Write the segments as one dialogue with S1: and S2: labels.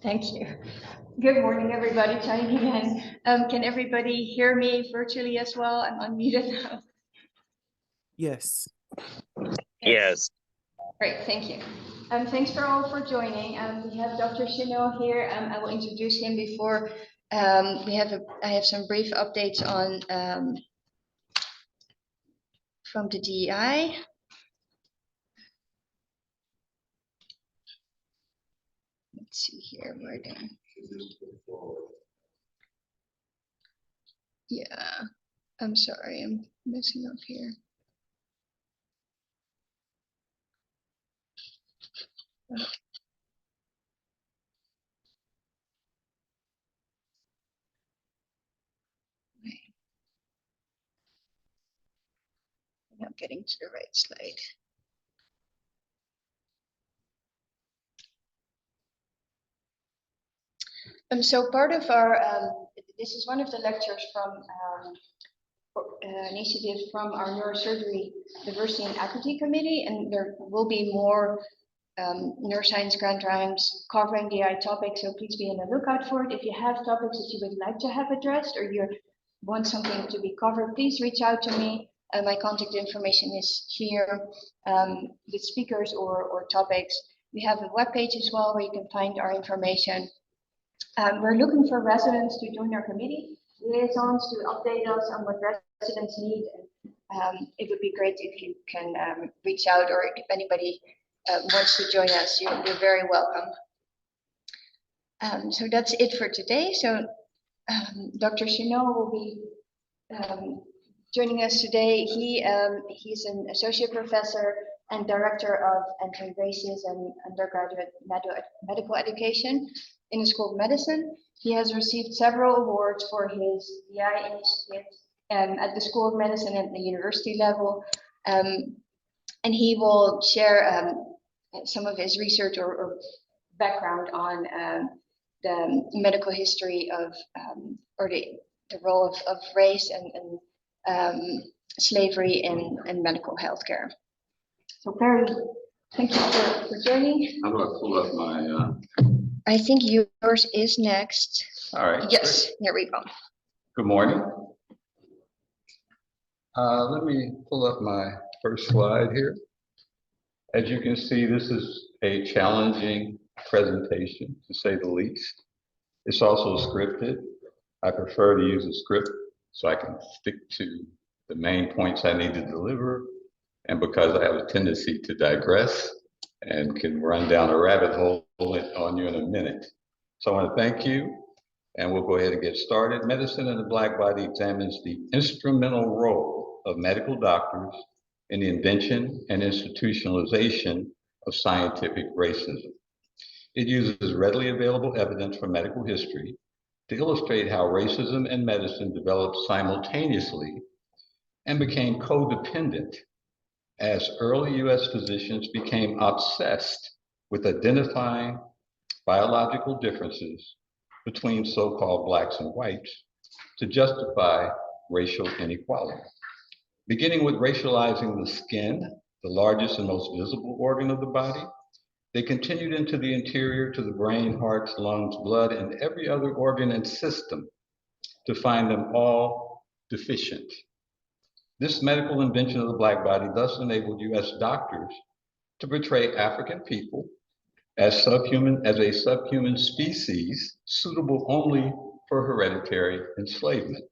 S1: Thank you. Good morning, everybody. Chiming in. Can everybody hear me virtually as well? I'm unmuted now.
S2: Yes.
S3: Yes.
S1: Great, thank you. Thanks for all for joining. We have Dr. Chenault here. I will introduce him before I have some brief updates on from the DEI. Let's see here, where then. Yeah, I'm sorry, I'm messing up here. I'm not getting to the right slide. So part of our, this is one of the lectures from initiatives from our Neurosurgery Diversity and Equity Committee, and there will be more neuroscience grant rounds covering DI topics, so please be on the lookout for it. If you have topics that you would like to have addressed or you want something to be covered, please reach out to me. My contact information is here with speakers or topics. We have a webpage as well where you can find our information. We're looking for residents to join our committee, liaisons to update us on what residents need. And, it would be great if you can reach out, or if anybody wants to join us, you're very welcome. So that's it for today. So Dr. Chenault will be joining us today. He's an associate professor and director of anti-racism and undergraduate medical education in the School of Medicine. He has received several awards for his DI initiatives at the School of Medicine at the university level. And he will share some of his research or background on the medical history of, or the role of race and slavery in medical healthcare. So Perry, thank you for joining.
S4: How do I pull up my?
S1: I think yours is next.
S4: All right.
S1: Yes, here we go.
S4: Good morning. Let me pull up my first slide here. As you can see, this is a challenging presentation, to say the least. It's also scripted. I prefer to use a script so I can stick to the main points I need to deliver. And because I have a tendency to digress and can run down a rabbit hole on you in a minute. So I want to thank you, and we'll go ahead and get started. Medicine in the Black Body examines the instrumental role of medical doctors in the invention and institutionalization of scientific racism. It uses readily available evidence from medical history to illustrate how racism and medicine developed simultaneously and became codependent as early US physicians became obsessed with identifying biological differences between so-called blacks and whites to justify racial inequality. Beginning with racializing the skin, the largest and most visible organ of the body, they continued into the interior to the brain, heart, lungs, blood, and every other organ and system to find them all deficient. This medical invention of the black body thus enabled US doctors to portray African people as a subhuman species suitable only for hereditary enslavement.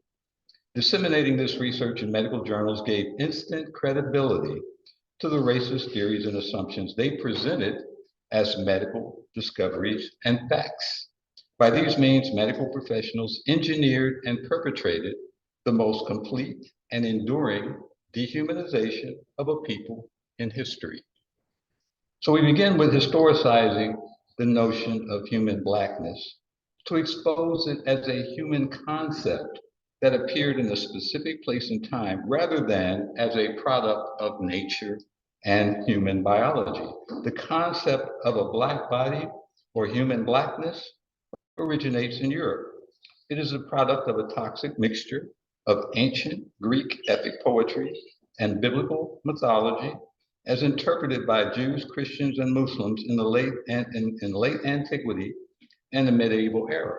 S4: Disseminating this research in medical journals gave instant credibility to the racist theories and assumptions they presented as medical discoveries and facts. By these means, medical professionals engineered and perpetrated the most complete and enduring dehumanization of a people in history. So we begin with historicizing the notion of human blackness to expose it as a human concept that appeared in a specific place and time rather than as a product of nature and human biology. The concept of a black body or human blackness originates in Europe. It is a product of a toxic mixture of ancient Greek epic poetry and biblical mythology as interpreted by Jews, Christians, and Muslims in the late antiquity and the medieval era.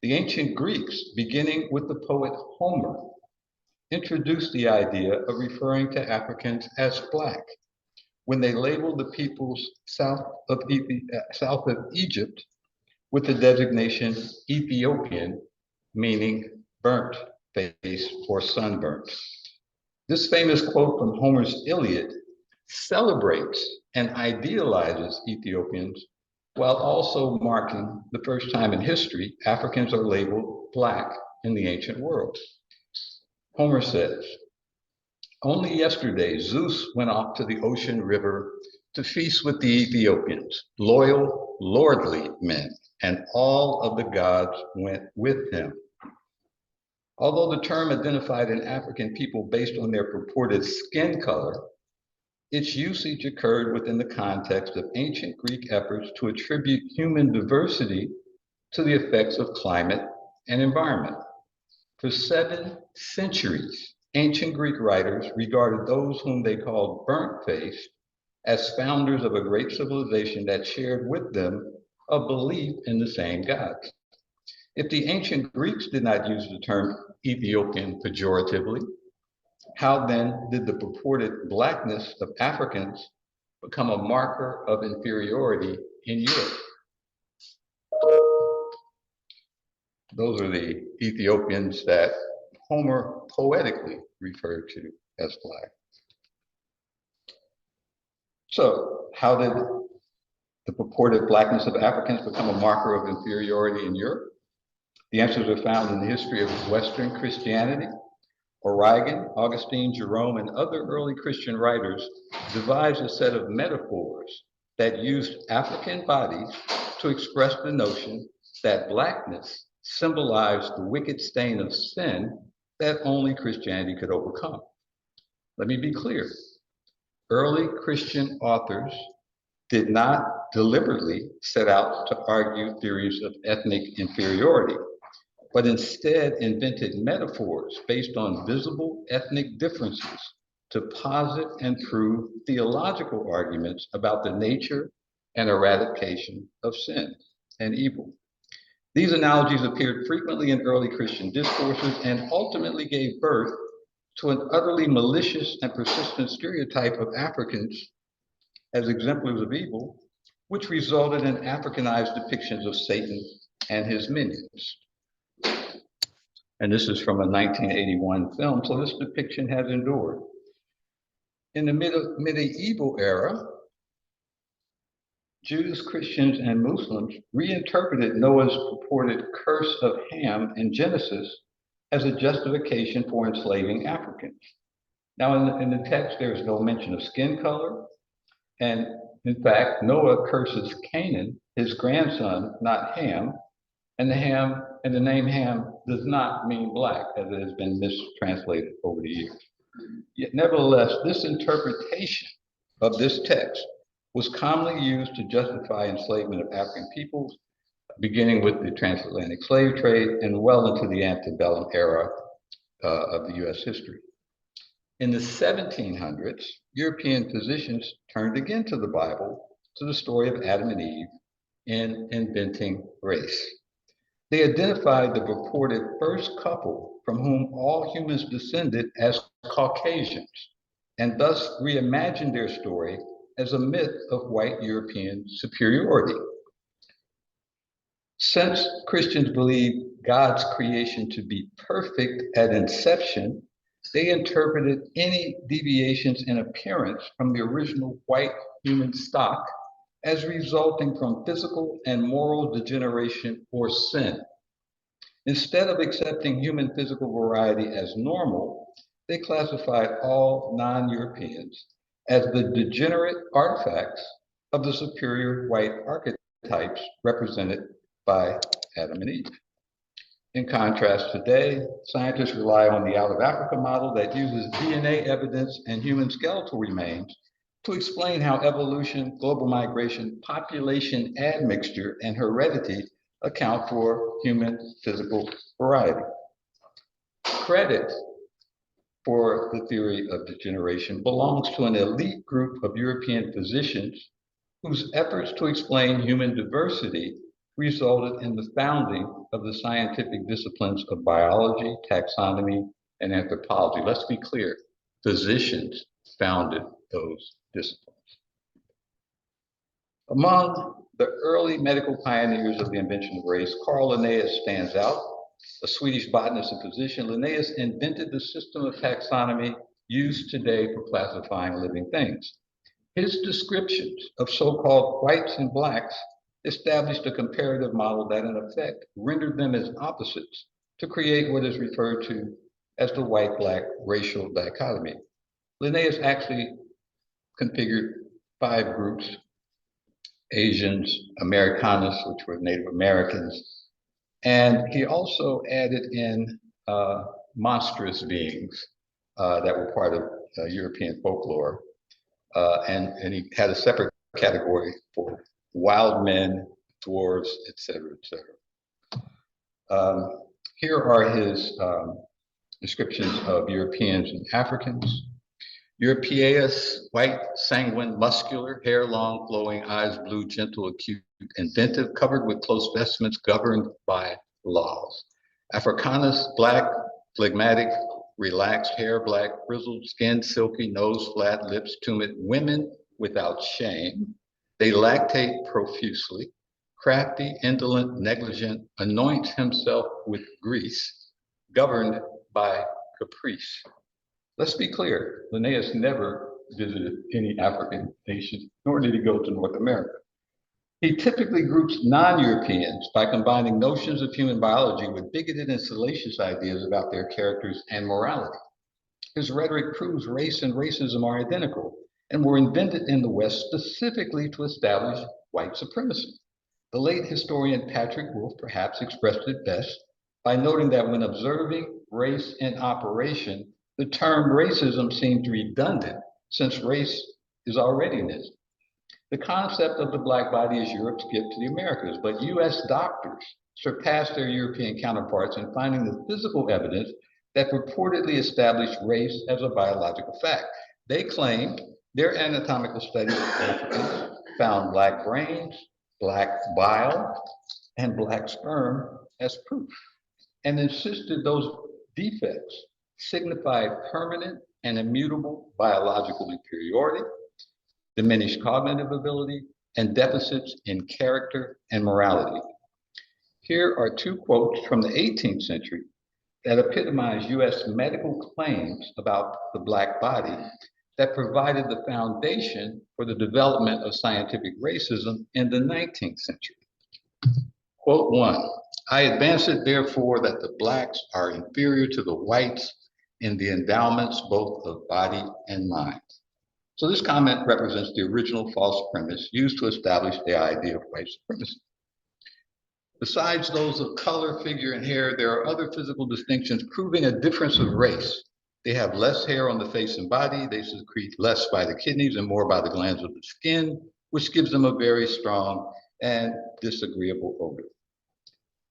S4: The ancient Greeks, beginning with the poet Homer, introduced the idea of referring to Africans as Black when they labeled the peoples south of Egypt with the designation Ethiopian, meaning burnt face or sunburnt. This famous quote from Homer's Iliad celebrates and idealizes Ethiopians while also marking the first time in history Africans are labeled Black in the ancient world. Homer says, "Only yesterday Zeus went off to the ocean river to feast with the Ethiopians, loyal, lordly men, and all of the gods went with him." Although the term identified an African people based on their purported skin color, its usage occurred within the context of ancient Greek efforts to attribute human diversity to the effects of climate and environment. For 7 centuries, ancient Greek writers regarded those whom they called burnt-faced as founders of a great civilization that shared with them a belief in the same gods. If the ancient Greeks did not use the term Ethiopian pejoratively, how then did the purported Blackness of Africans become a marker of inferiority in Europe? Those are the Ethiopians that Homer poetically referred to as Black. So, how did the purported Blackness of Africans become a marker of inferiority in Europe? The answers are found in the history of Western Christianity. Origen, Augustine, Jerome, and other early Christian writers devised a set of metaphors that used African bodies to express the notion that Blackness symbolized the wicked stain of sin that only Christianity could overcome. Let me be clear. Early Christian authors did not deliberately set out to argue theories of ethnic inferiority, but instead invented metaphors based on visible ethnic differences to posit and prove theological arguments about the nature and eradication of sin and evil. These analogies appeared frequently in early Christian discourses and ultimately gave birth to an utterly malicious and persistent stereotype of Africans as exemplars of evil, which resulted in Africanized depictions of Satan and his minions. And this is from a 1981 film, so this depiction has endured. In the medieval era, Jews, Christians, and Muslims reinterpreted Noah's purported curse of Ham in Genesis as a justification for enslaving Africans. Now, in the text, there is no mention of skin color, and in fact, Noah curses Canaan, his grandson, not Ham, and the name Ham does not mean Black, as it has been mistranslated over the years. Yet, nevertheless, this interpretation of this text was commonly used to justify enslavement of African peoples, beginning with the transatlantic slave trade and well into the antebellum era of the US history. In the 1700s, European physicians turned again to the Bible, to the story of Adam and Eve in inventing race. They identified the purported first couple from whom all humans descended as Caucasians, and thus reimagined their story as a myth of white European superiority. Since Christians believe God's creation to be perfect at inception, they interpreted any deviations in appearance from the original white human stock as resulting from physical and moral degeneration or sin. Instead of accepting human physical variety as normal, they classified all non-Europeans as the degenerate artifacts of the superior white archetypes represented by Adam and Eve. In contrast, today, scientists rely on the out of Africa model that uses DNA evidence and human skeletal remains to explain how evolution, global migration, population admixture, and heredity account for human physical variety. Credit for the theory of degeneration belongs to an elite group of European physicians whose efforts to explain human diversity resulted in the founding of the scientific disciplines of biology, taxonomy, and anthropology. Let's be clear, physicians founded those disciplines. Among the early medical pioneers of the invention of race, Carl Linnaeus stands out. A Swedish botanist and physician, Linnaeus invented the system of taxonomy used today for classifying living things. His descriptions of so-called whites and blacks established a comparative model that in effect rendered them as opposites to create what is referred to as the white-black racial dichotomy. Linnaeus actually configured 5 groups: Asians, Americanus, which were Native Americans, and he also added in monstrous beings that were part of European folklore. And he had a separate category for wild men, dwarves, etc., etc. Here are his descriptions of Europeans and Africans. Europaeus, white, sanguine, muscular, hair long, flowing, eyes blue, gentle, acute, inventive, covered with close vestments, governed by laws. Africanus, black, phlegmatic, relaxed, hair black, frizzled, skin silky, nose flat, lips tumid, women without shame. They lactate profusely, crafty, indolent, negligent, anoints himself with grease, governed by caprice. Let's be clear, Linnaeus never visited any African nation, nor did he go to North America. He typically groups non-Europeans by combining notions of human biology with bigoted and salacious ideas about their characters and morality. His rhetoric proves race and racism are identical and were invented in the West specifically to establish white supremacy. The late historian Patrick Wolf perhaps expressed it best by noting that when observing race in operation, the term racism seemed redundant since race is already an ism. The concept of the black body is Europe's gift to the Americas, but US doctors surpassed their European counterparts in finding the physical evidence that purportedly established race as a biological fact. They claimed their anatomical studies of Africans found black brains, black bile, and black sperm as proof, and insisted those defects signified permanent and immutable biological inferiority, diminished cognitive ability, and deficits in character and morality. Here are 2 quotes from the 18th century that epitomize US medical claims about the black body that provided the foundation for the development of scientific racism in the 19th century. Quote 1, I advance it therefore that the blacks are inferior to the whites in the endowments both of body and mind. So this comment represents the original false premise used to establish the idea of white supremacy. Besides those of color, figure, and hair, there are other physical distinctions proving a difference of race. They have less hair on the face and body, they secrete less by the kidneys and more by the glands of the skin, which gives them a very strong and disagreeable odor.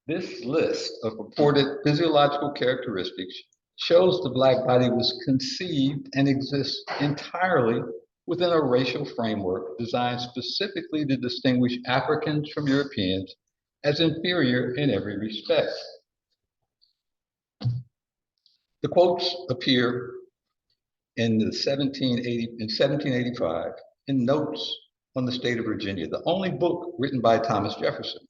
S4: This list of purported physiological characteristics shows the black body was conceived and exists entirely within a racial framework designed specifically to distinguish Africans from Europeans as inferior in every respect. The quotes appear in 1785 in Notes on the State of Virginia, the only book written by Thomas Jefferson.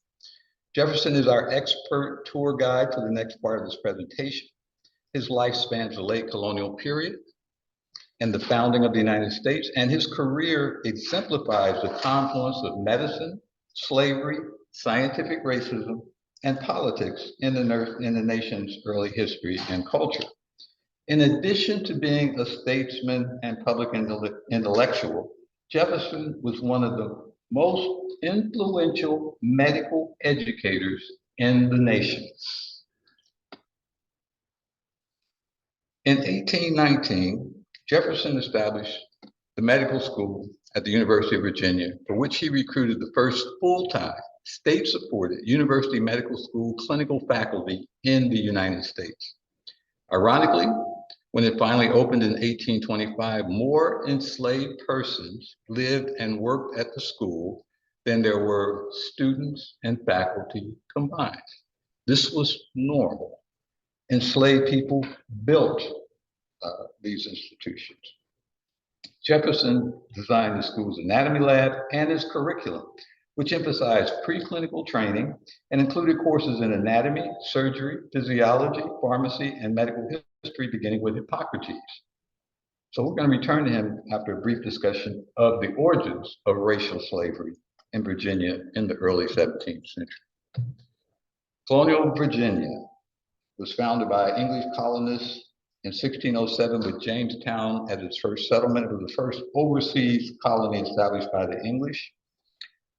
S4: Jefferson is our expert tour guide for the next part of this presentation. His life spans the late colonial period and the founding of the United States, and his career exemplifies the confluence of medicine, slavery, scientific racism, and politics in the nation's early history and culture. In addition to being a statesman and public intellectual, Jefferson was one of the most influential medical educators in the nation. In 1819, Jefferson established the medical school at the University of Virginia, for which he recruited the first full-time, state-supported university medical school clinical faculty in the United States. Ironically, when it finally opened in 1825, more enslaved persons lived and worked at the school than there were students and faculty combined. This was normal. Enslaved people built these institutions. Jefferson designed the school's anatomy lab and its curriculum, which emphasized preclinical training and included courses in anatomy, surgery, physiology, pharmacy, and medical history, beginning with Hippocrates. So we're going to return to him after a brief discussion of the origins of racial slavery in Virginia in the early 17th century. Colonial Virginia was founded by English colonists in 1607 with Jamestown as its first settlement. It was the first overseas colony established by the English.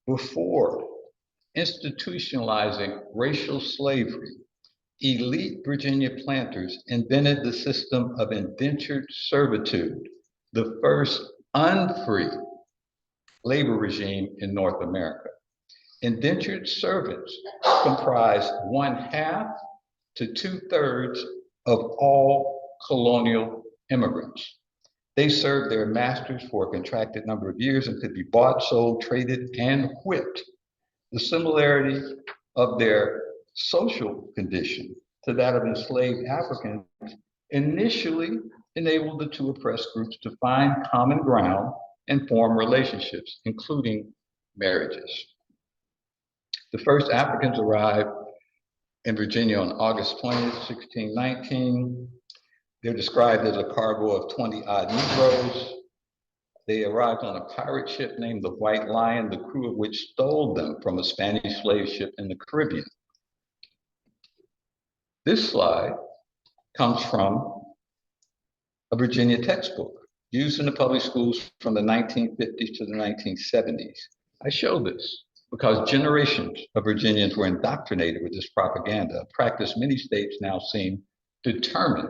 S4: Before institutionalizing racial slavery, elite Virginia planters invented the system of indentured servitude, the first unfree labor regime in North America. Indentured servants comprised 1/2 to 2/3 of all colonial immigrants. They served their masters for a contracted number of years and could be bought, sold, traded, and whipped. The similarity of their social condition to that of enslaved Africans initially enabled the two oppressed groups to find common ground and form relationships, including marriages. The first Africans arrived in Virginia on August 20th, 1619. They're described as a cargo of 20-odd Negroes. They arrived on a pirate ship named the White Lion, the crew of which stole them from a Spanish slave ship in the Caribbean. This slide comes from a Virginia textbook used in the public schools from the 1950s to the 1970s. I show this because generations of Virginians were indoctrinated with this propaganda, a practice many states now seem determined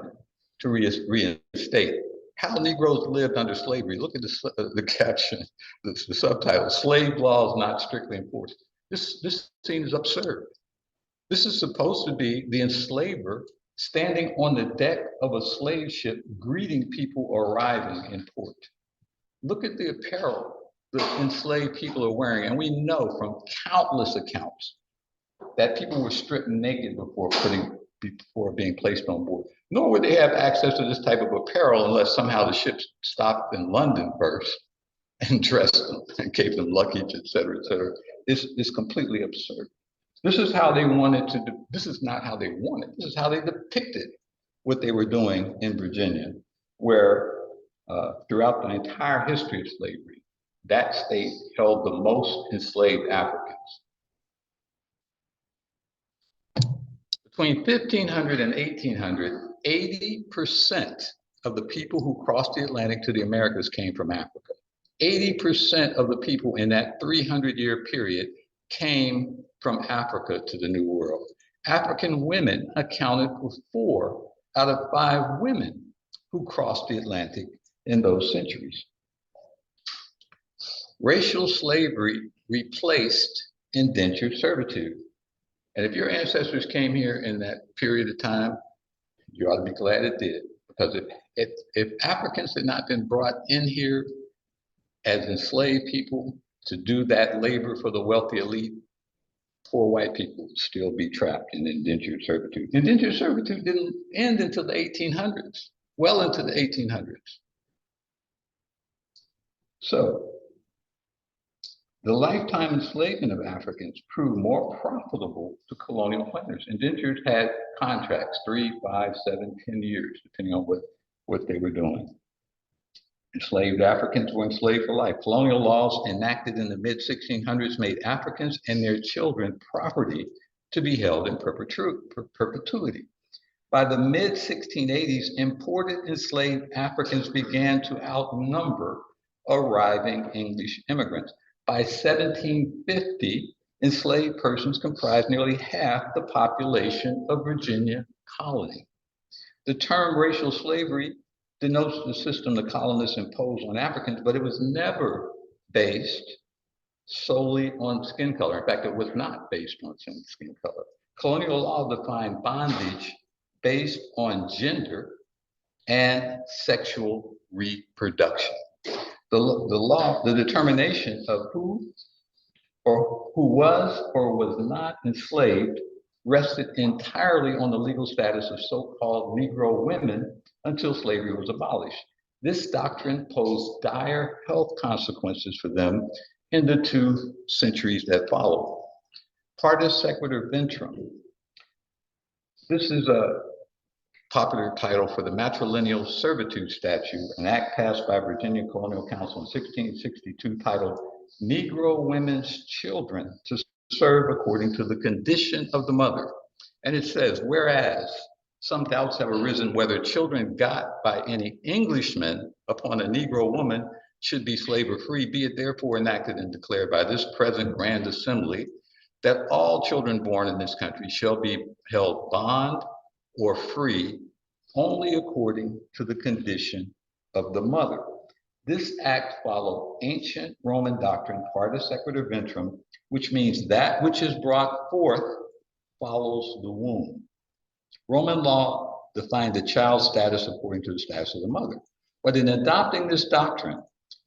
S4: to reinstate. How Negroes lived under slavery. Look at the caption, the subtitle, Slave Laws Not Strictly Enforced. This seems absurd. This is supposed to be the enslaver standing on the deck of a slave ship, greeting people arriving in port. Look at the apparel the enslaved people are wearing. And we know from countless accounts that people were stripped naked before being placed on board. Nor would they have access to this type of apparel unless somehow the ship stopped in London first and dressed them and gave them luggage, et cetera, et cetera. It's completely absurd. This is how they wanted to do. This is not how they wanted. This is how they depicted what they were doing in Virginia, where throughout the entire history of slavery, that state held the most enslaved Africans. Between 1500 and 1800, 80% of the people who crossed the Atlantic to the Americas came from Africa. 80% of the people in that 300-year period came from Africa to the New World. African women accounted for 4 out of 5 women who crossed the Atlantic in those centuries. Racial slavery replaced indentured servitude. And if your ancestors came here in that period of time, you ought to be glad it did. Because if Africans had not been brought in here as enslaved people to do that labor for the wealthy elite, poor white people would still be trapped in indentured servitude. Indentured servitude didn't end until the 1800s, well into the 1800s. So, the lifetime enslavement of Africans proved more profitable to colonial planters. Indentures had contracts, 3, 5, 7, 10 years, depending on what they were doing. Enslaved Africans were enslaved for life. Colonial laws enacted in the mid-1600s made Africans and their children property to be held in perpetuity. By the mid-1680s, imported enslaved Africans began to outnumber arriving English immigrants. By 1750, enslaved persons comprised nearly half the population of Virginia colony. The term racial slavery denotes the system the colonists imposed on Africans, but it was never based solely on skin color. In fact, it was not based on skin color. Colonial law defined bondage based on gender and sexual reproduction. The determination of who or who was or was not enslaved rested entirely on the legal status of so-called Negro women until slavery was abolished. This doctrine posed dire health consequences for them in the 2 centuries that followed. Partus sequitur ventrum. This is a popular title for the matrilineal servitude statute, an act passed by Virginia Colonial Council in 1662 titled Negro Women's Children to serve according to the condition of the mother. And it says, whereas some doubts have arisen whether children got by any Englishman upon a Negro woman should be slave or free, be it therefore enacted and declared by this present Grand Assembly that all children born in this country shall be held bond or free only according to the condition of the mother. This act followed ancient Roman doctrine, partus sequitur ventrum, which means that which is brought forth follows the womb. Roman law defined the child's status according to the status of the mother. But in adopting this doctrine,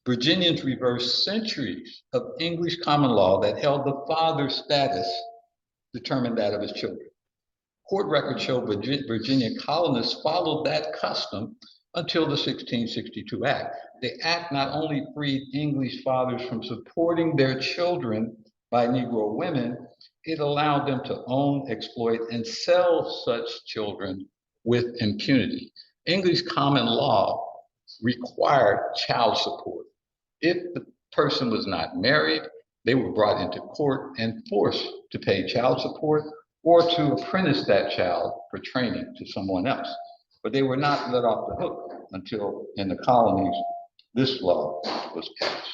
S4: Virginians reversed centuries of English common law that held the father's status determined that of his children. Court records show Virginia colonists followed that custom until the 1662 Act. The act not only freed English fathers from supporting their children by Negro women, it allowed them to own, exploit, and sell such children with impunity. English common law required child support. If the person was not married, they were brought into court and forced to pay child support or to apprentice that child for training to someone else. But they were not let off the hook until in the colonies, this law was passed.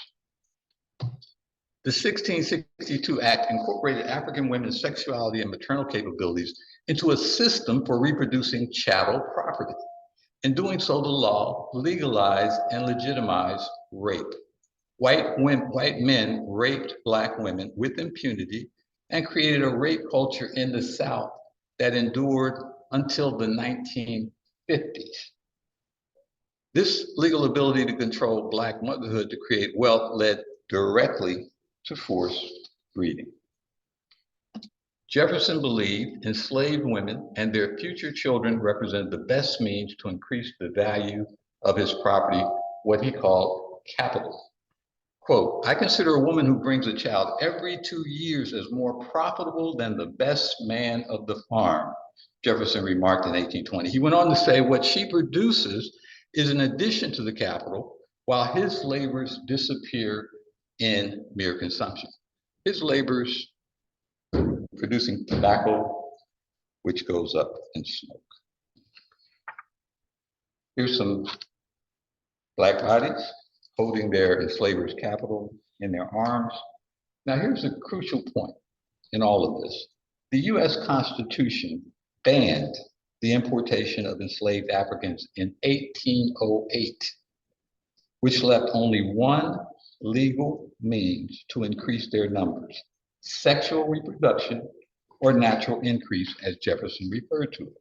S4: The 1662 Act incorporated African women's sexuality and maternal capabilities into a system for reproducing chattel property. In doing so, the law legalized and legitimized rape. White men raped Black women with impunity and created a rape culture in the South that endured until the 1950s. This legal ability to control Black motherhood to create wealth led directly to forced breeding. Jefferson believed enslaved women and their future children represented the best means to increase the value of his property, what he called capital. Quote, I consider a woman who brings a child every 2 years as more profitable than the best man of the farm, Jefferson remarked in 1820. He went on to say what she produces is an addition to the capital while his labors disappear in mere consumption. His labors producing tobacco, which goes up in smoke. Here's some Black bodies holding their enslavers' capital in their arms. Now, here's a crucial point in all of this. The US Constitution banned the importation of enslaved Africans in 1808, which left only one legal means to increase their numbers: sexual reproduction or natural increase, as Jefferson referred to it.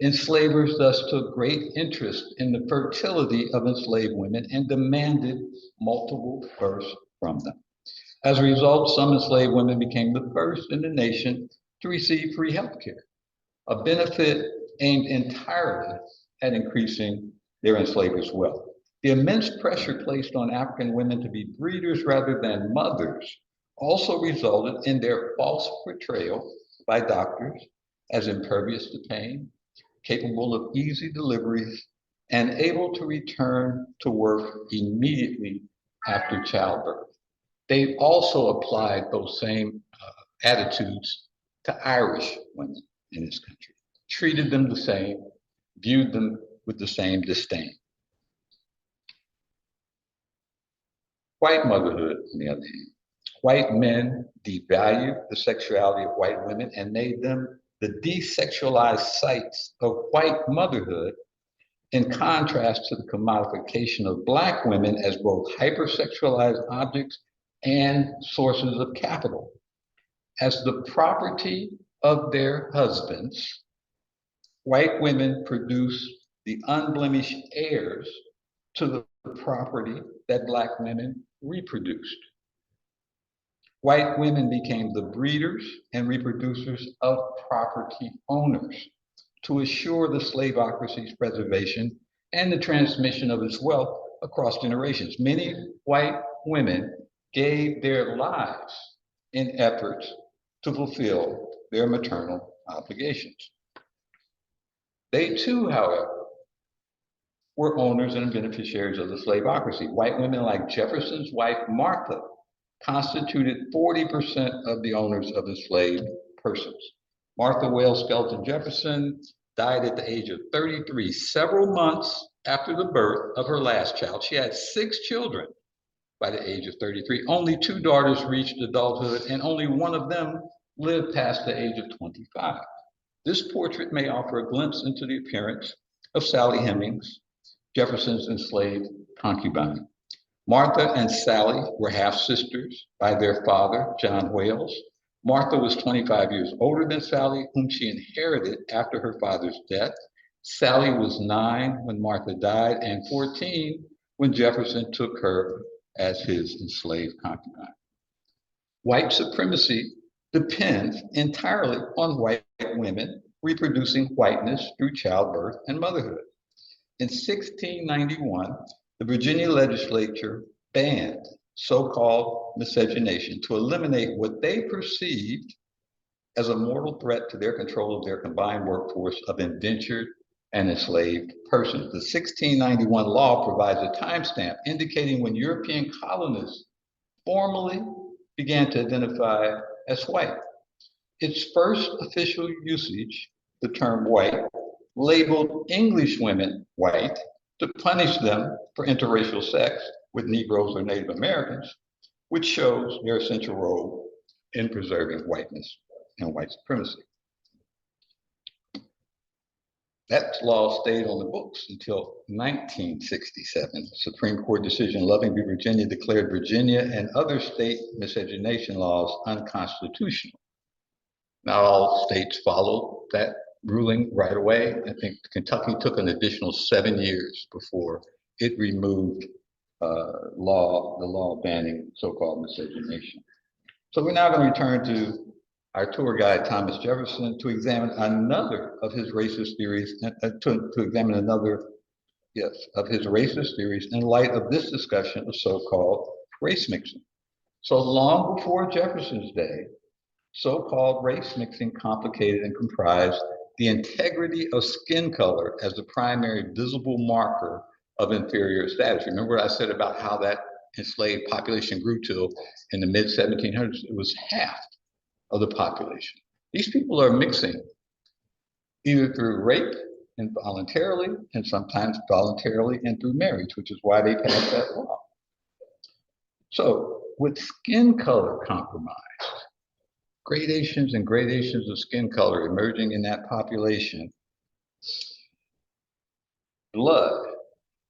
S4: Enslavers thus took great interest in the fertility of enslaved women and demanded multiple births from them. As a result, some enslaved women became the first in the nation to receive free health care, a benefit aimed entirely at increasing their enslavers' wealth. The immense pressure placed on African women to be breeders rather than mothers also resulted in their false portrayal by doctors as impervious to pain, capable of easy deliveries, and able to return to work immediately after childbirth. They also applied those same attitudes to Irish women in this country, treated them the same, viewed them with the same disdain. White motherhood, on the other hand, white men devalued the sexuality of white women and made them the desexualized sites of white motherhood, in contrast to the commodification of Black women as both hypersexualized objects and sources of capital. As the property of their husbands, white women produce the unblemished heirs to the property that Black women reproduced. White women became the breeders and reproducers of property owners to assure the slaveocracy's preservation and the transmission of its wealth across generations. Many white women gave their lives in efforts to fulfill their maternal obligations. They too, however, were owners and beneficiaries of the slaveocracy. White women like Jefferson's wife, Martha, constituted 40% of the owners of enslaved persons. Martha Wales Skelton Jefferson died at the age of 33, several months after the birth of her last child. She had 6 children by the age of 33. Only 2 daughters reached adulthood, and only one of them lived past the age of 25. This portrait may offer a glimpse into the appearance of Sally Hemings, Jefferson's enslaved concubine. Martha and Sally were half-sisters by their father, John Wales. Martha was 25 years older than Sally, whom she inherited after her father's death. Sally was 9 when Martha died and 14 when Jefferson took her as his enslaved concubine. White supremacy depends entirely on white women reproducing whiteness through childbirth and motherhood. In 1691, the Virginia legislature banned so-called miscegenation to eliminate what they perceived as a mortal threat to their control of their combined workforce of indentured and enslaved persons. The 1691 law provides a timestamp indicating when European colonists formally began to identify as white. Its first official usage, the term white, labeled English women white to punish them for interracial sex with Negroes or Native Americans, which shows their essential role in preserving whiteness and white supremacy. That law stayed on the books until 1967. Supreme Court decision Loving v. Virginia declared Virginia and other state miscegenation laws unconstitutional. Not all states followed that ruling right away. I think Kentucky took an additional 7 years before it removed the law banning so-called miscegenation. So we're now going to return to our tour guide, Thomas Jefferson, to examine another of his racist theories, to examine another, of his racist theories in light of this discussion of so-called race mixing. So long before Jefferson's day, so-called race mixing complicated and comprised the integrity of skin color as the primary visible marker of inferior status. Remember what I said about how that enslaved population grew till in the mid-1700s? It was half of the population. These people are mixing either through rape involuntarily and sometimes voluntarily and through marriage, which is why they passed that law. So with skin color compromised, gradations and gradations of skin color emerging in that population, blood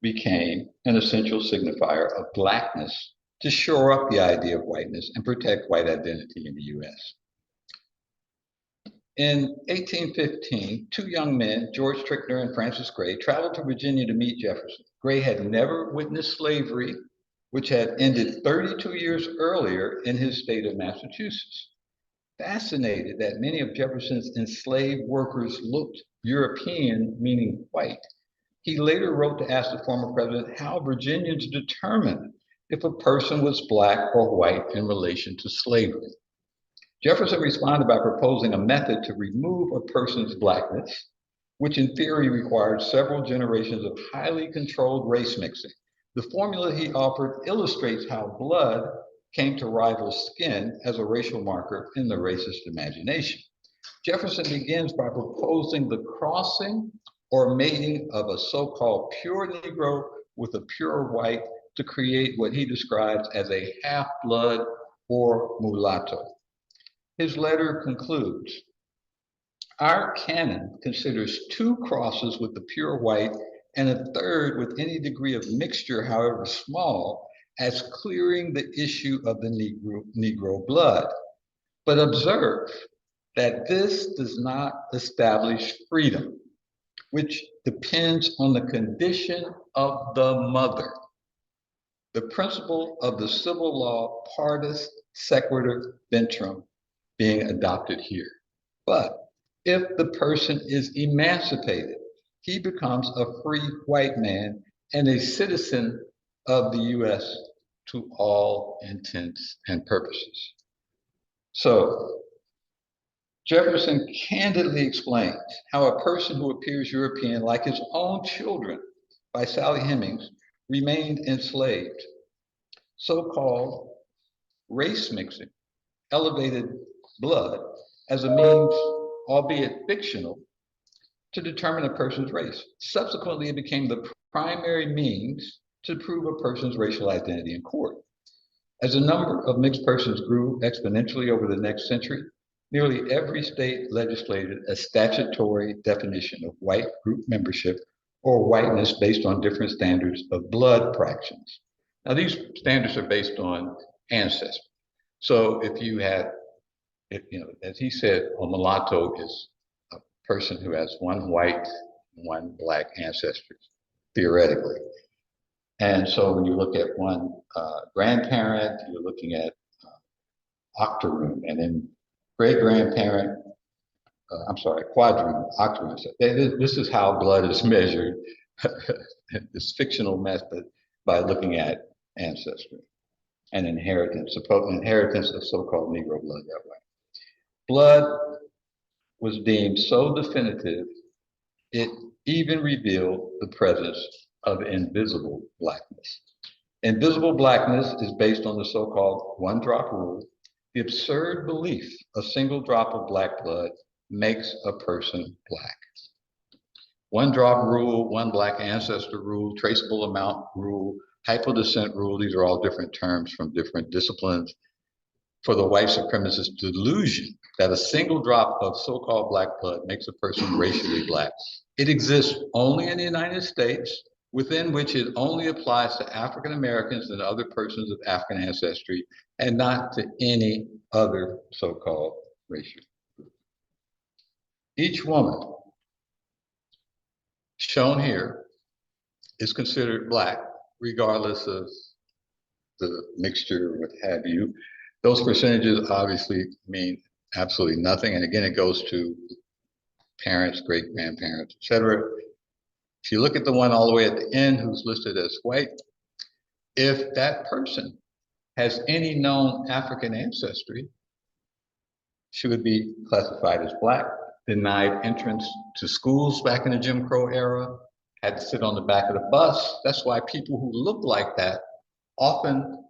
S4: became an essential signifier of blackness to shore up the idea of whiteness and protect white identity in the US. In 1815, 2 young men, George Trickner and Francis Gray, traveled to Virginia to meet Jefferson. Gray had never witnessed slavery, which had ended 32 years earlier in his state of Massachusetts. Fascinated that many of Jefferson's enslaved workers looked European, meaning white, he later wrote to ask the former president how Virginians determined if a person was black or white in relation to slavery. Jefferson responded by proposing a method to remove a person's blackness, which in theory required several generations of highly controlled race mixing. The formula he offered illustrates how blood came to rival skin as a racial marker in the racist imagination. Jefferson begins by proposing the crossing or mating of a so-called pure Negro with a pure white to create what he describes as a half-blood or mulatto. His letter concludes, "Our canon considers 2 crosses with the pure white and a 3rd with any degree of mixture, however small, as clearing the issue of the Negro blood. But observe that this does not establish freedom, which depends on the condition of the mother. the principle of the civil law partus sequitur ventrum being adopted here. But if the person is emancipated, he becomes a free white man and a citizen of the US to all intents and purposes. So Jefferson candidly explains how a person who appears European like his own children by Sally Hemings remained enslaved. So-called race mixing elevated blood as a means, albeit fictional, to determine a person's race. Subsequently, it became the primary means to prove a person's racial identity in court. As the number of mixed persons grew exponentially over the next century, nearly every state legislated a statutory definition of white group membership or whiteness based on different standards of blood fractions. Now, these standards are based on ancestry. So if you had, as he said, a mulatto is a person who has one white, one black ancestry, theoretically. And so when you look at one grandparent, you're looking at octoroon, and then great-grandparent, quadroon, octoroon. So this is how blood is measured, this fictional method, by looking at ancestry and inheritance of so-called Negro blood that way. Blood was deemed so definitive, it even revealed the presence of invisible blackness. Invisible blackness is based on the so-called one-drop rule, the absurd belief a single drop of black blood makes a person black. One drop rule, one black ancestor rule, traceable amount rule, hypodescent rule, these are all different terms from different disciplines, for the white supremacist delusion that a single drop of so-called black blood makes a person racially black. It exists only in the United States, within which it only applies to African Americans and other persons of African ancestry, and not to any other so-called racial group. Each woman shown here is considered black, regardless of the mixture or what have you. Those percentages obviously mean absolutely nothing. And again, it goes to parents, great-grandparents, et cetera. If you look at the one all the way at the end who's listed as white, if that person has any known African ancestry, she would be classified as black, denied entrance to schools back in the Jim Crow era, had to sit on the back of the bus. That's why people who look like that often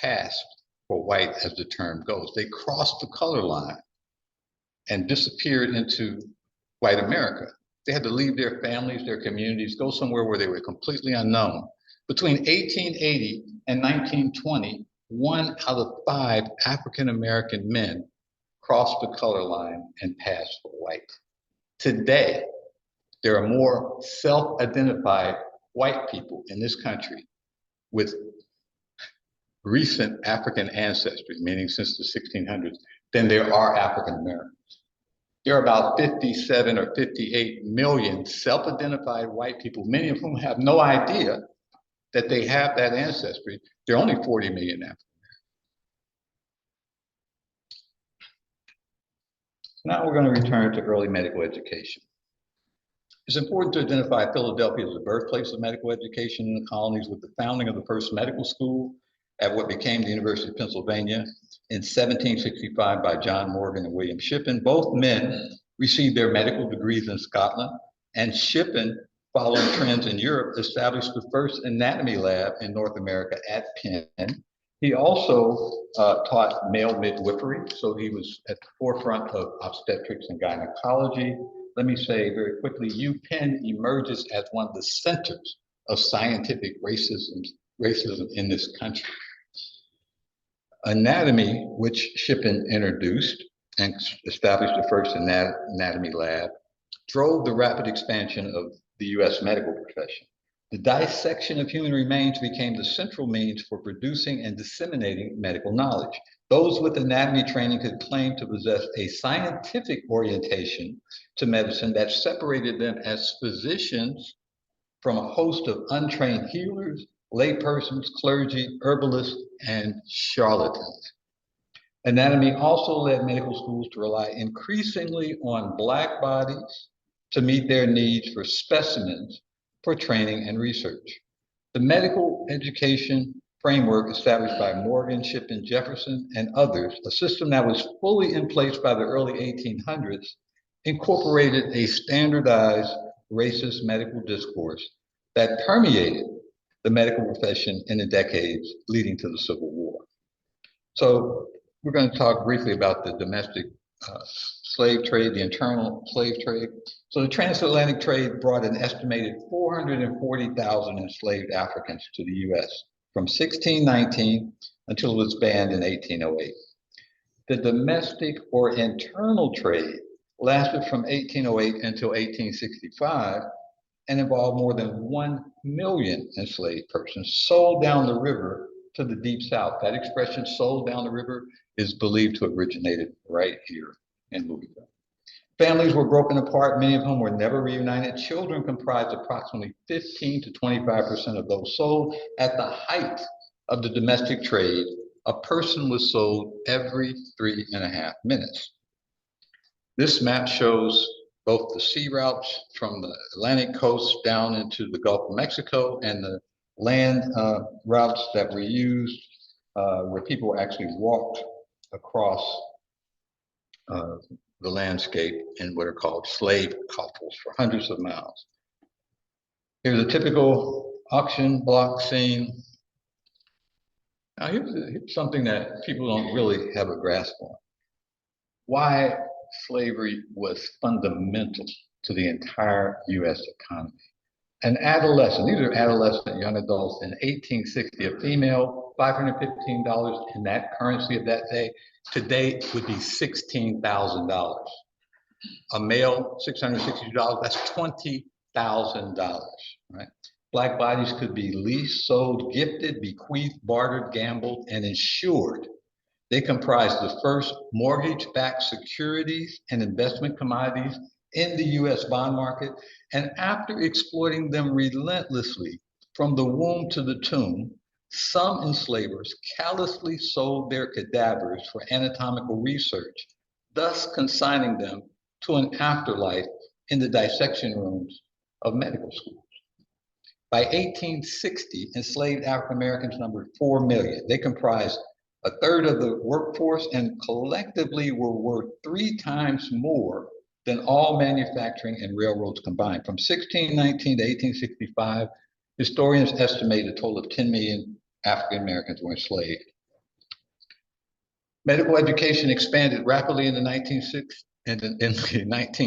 S4: passed for white, as the term goes. They crossed the color line and disappeared into white America. They had to leave their families, their communities, go somewhere where they were completely unknown. Between 1880 and 1920, 1 out of 5 African-American men crossed the color line and passed for white. Today, there are more self-identified white people in this country with recent African ancestry, meaning since the 1600s, than there are African Americans. There are about 57 or 58 million self-identified white people, many of whom have no idea that they have that ancestry. There are only 40 million African Americans. Now we're going to return to early medical education. It's important to identify Philadelphia as the birthplace of medical education in the colonies, with the founding of the first medical school at what became the University of Pennsylvania in 1765 by John Morgan and William Shippen. Both men received their medical degrees in Scotland, and Shippen, following trends in Europe, established the first anatomy lab in North America at Penn. He also taught male midwifery, so he was at the forefront of obstetrics and gynecology. Let me say very quickly, UPenn emerges as one of the centers of scientific racism in this country. Anatomy, which Shippen introduced and established the first anatomy lab, drove the rapid expansion of the US medical profession. The dissection of human remains became the central means for producing and disseminating medical knowledge. Those with anatomy training could claim to possess a scientific orientation to medicine that separated them as physicians from a host of untrained healers, laypersons, clergy, herbalists, and charlatans. Anatomy also led medical schools to rely increasingly on Black bodies to meet their needs for specimens for training and research. The medical education framework established by Morgan, Shippen, Jefferson, and others, a system that was fully in place by the early 1800s, incorporated a standardized racist medical discourse that permeated the medical profession in the decades leading to the Civil War. So we're going to talk briefly about the domestic slave trade, the internal slave trade. So the transatlantic trade brought an estimated 440,000 enslaved Africans to the US from 1619 until it was banned in 1808. The domestic or internal trade lasted from 1808 until 1865 and involved more than 1 million enslaved persons sold down the river to the Deep South. That expression, sold down the river, is believed to have originated right here in Louisville. Families were broken apart, many of whom were never reunited. Children comprised approximately 15 to 25% of those sold. At the height of the domestic trade, a person was sold every 3.5 minutes. This map shows both the sea routes from the Atlantic coast down into the Gulf of Mexico and the land routes that were used where people actually walked across the landscape in what are called slave couples for hundreds of miles. Here's a typical auction block scene. Now here's something that people don't really have a grasp on. Why slavery was fundamental to the entire US economy. An adolescent, these are adolescent young adults in 1860, a female, $515 in that currency of that day. Today would be $16,000. A male, $662, that's $20,000, right? Black bodies could be leased, sold, gifted, bequeathed, bartered, gambled, and insured. They comprised the first mortgage-backed securities and investment commodities in the US bond market, and after exploiting them relentlessly from the womb to the tomb, some enslavers callously sold their cadavers for anatomical research, thus consigning them to an afterlife in the dissection rooms of medical schools. By 1860, enslaved African Americans numbered 4 million. They comprised a third of the workforce and collectively were worth 3 times more than all manufacturing and railroads combined. From 1619 to 1865, historians estimate a total of 10 million African Americans were enslaved. Medical education expanded rapidly in the 19th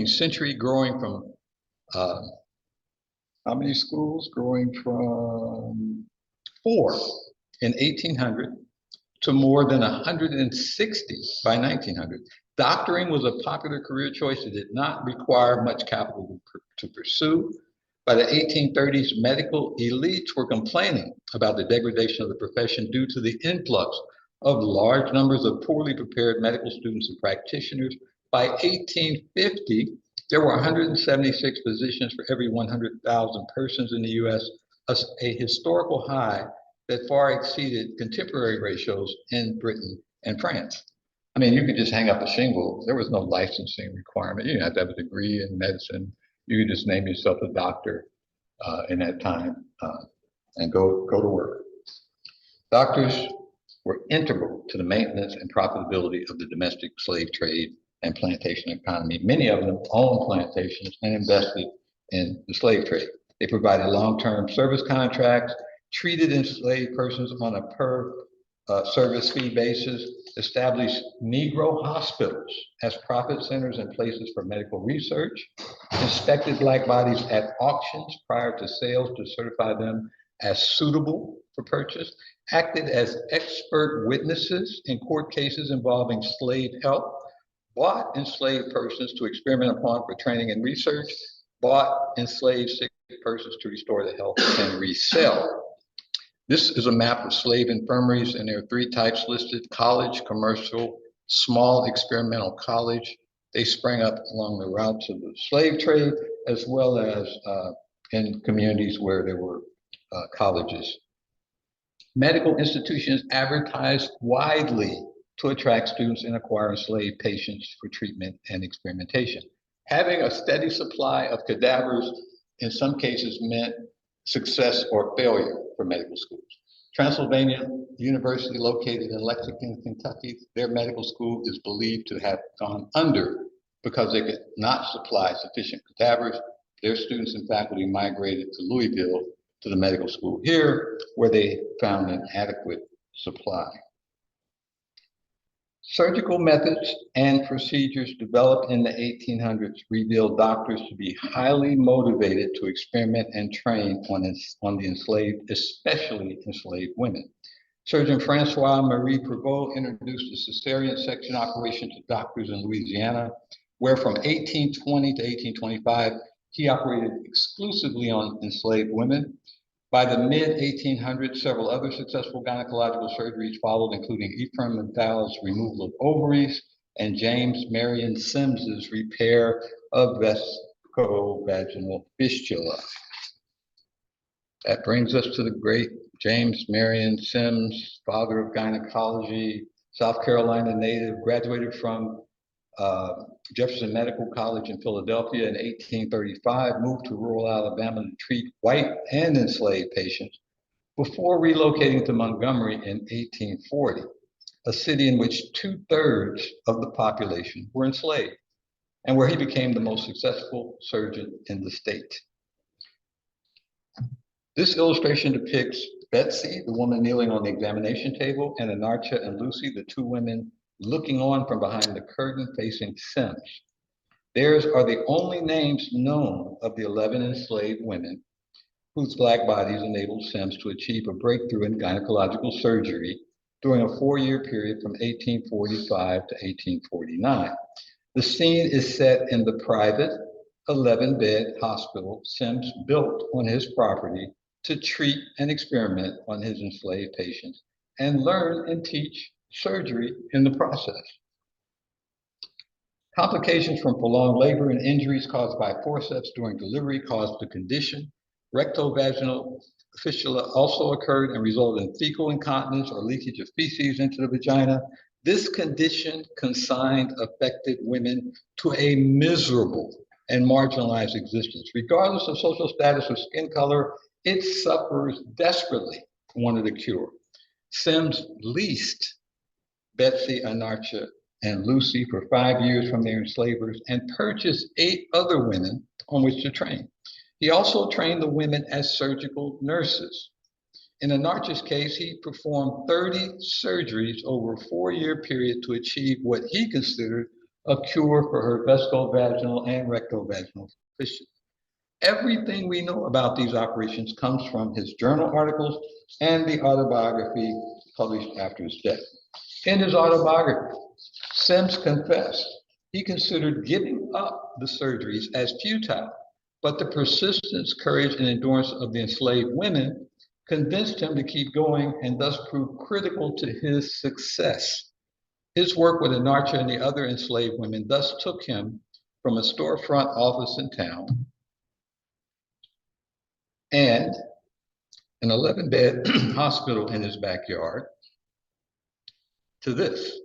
S4: century, growing from how many schools? Growing from 4 in 1800 to more than 160 by 1900. Doctoring was a popular career choice that did not require much capital to pursue. By the 1830s, medical elites were complaining about the degradation of the profession due to the influx of large numbers of poorly prepared medical students and practitioners. By 1850, there were 176 physicians for every 100,000 persons in the US, a historical high that far exceeded contemporary ratios in Britain and France. I mean, you could just hang up a shingle. There was no licensing requirement. You didn't have to have a degree in medicine. You could just name yourself a doctor in that time and go to work. Doctors were integral to the maintenance and profitability of the domestic slave trade and plantation economy. Many of them owned plantations and invested in the slave trade. They provided long-term service contracts, treated enslaved persons on a per service fee basis, established Negro hospitals as profit centers and places for medical research, inspected Black bodies at auctions prior to sales to certify them as suitable for purchase, acted as expert witnesses in court cases involving slave help, bought enslaved persons to experiment upon for training and research, bought enslaved sick persons to restore their health and resell. This is a map of slave infirmaries, and there are 3 types listed: college, commercial, small experimental college. They sprang up along the routes of the slave trade, as well as in communities where there were colleges Medical institutions advertised widely to attract students and acquire enslaved patients for treatment and experimentation. Having a steady supply of cadavers in some cases meant success or failure for medical schools. Transylvania University, located in Lexington, Kentucky, their medical school is believed to have gone under because they could not supply sufficient cadavers. Their students and faculty migrated to Louisville to the medical school here, where they found an adequate supply. Surgical methods and procedures developed in the 1800s revealed doctors to be highly motivated to experiment and train on the enslaved, especially enslaved women. Surgeon Francois Marie Prevost introduced the cesarean section operation to doctors in Louisiana, where from 1820 to 1825, he operated exclusively on enslaved women. By the mid-1800s, several other successful gynecological surgeries followed, including Ephraim and Thal's removal of ovaries and James Marion Sims's repair of vesicovaginal fistula. That brings us to the great James Marion Sims, father of gynecology, South Carolina native, graduated from Jefferson Medical College in Philadelphia in 1835, moved to rural Alabama to treat white and enslaved patients before relocating to Montgomery in 1840, a city in which 2/3 of the population were enslaved, and where he became the most successful surgeon in the state. This illustration depicts Betsy, the woman kneeling on the examination table, and Anarcha and Lucy, the two women looking on from behind the curtain facing Sims. Theirs are the only names known of the 11 enslaved women whose Black bodies enabled Sims to achieve a breakthrough in gynecological surgery during a 4-year period from 1845 to 1849. The scene is set in the private 11-bed hospital Sims built on his property to treat and experiment on his enslaved patients and learn and teach surgery in the process. Complications from prolonged labor and injuries caused by forceps during delivery caused the condition. Rectovaginal fistula also occurred and resulted in fecal incontinence or leakage of feces into the vagina. This condition consigned affected women to a miserable and marginalized existence. Regardless of social status or skin color, its sufferers desperately wanted a cure. Sims leased Betsy, Anarcha, and Lucy for 5 years from their enslavers and purchased 8 other women on which to train. He also trained the women as surgical nurses. In Anarcha's case, he performed 30 surgeries over a 4-year period to achieve what he considered a cure for her vesicovaginal and rectovaginal fistula. Everything we know about these operations comes from his journal articles and the autobiography published after his death. In his autobiography, Sims confessed he considered giving up the surgeries as futile, but the persistence, courage, and endurance of the enslaved women convinced him to keep going and thus proved critical to his success. His work with Anarcha and the other enslaved women thus took him from a storefront office in town and an 11-bed hospital in his backyard to this.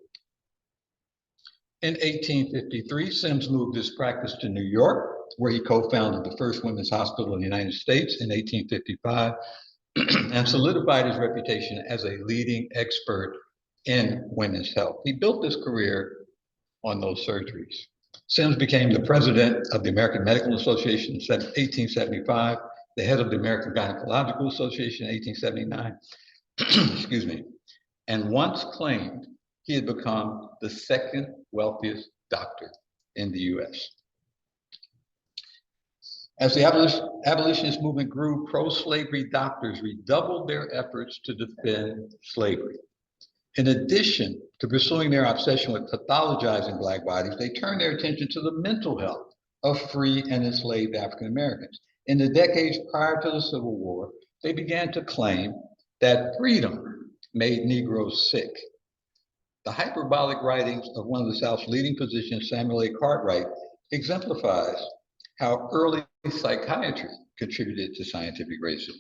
S4: In 1853, Sims moved his practice to New York, where he co-founded the first women's hospital in the United States in 1855 and solidified his reputation as a leading expert in women's health. He built his career on those surgeries. Sims became the president of the American Medical Association in 1875, the head of the American Gynecological Association in 1879, excuse me, and once claimed he had become the second wealthiest doctor in the US. As the abolitionist movement grew, pro-slavery doctors redoubled their efforts to defend slavery. In addition to pursuing their obsession with pathologizing Black bodies, they turned their attention to the mental health of free and enslaved African Americans. In the decades prior to the Civil War, they began to claim that freedom made Negroes sick. The hyperbolic writings of one of the South's leading physicians, Samuel A. Cartwright, exemplifies how early psychiatry contributed to scientific racism.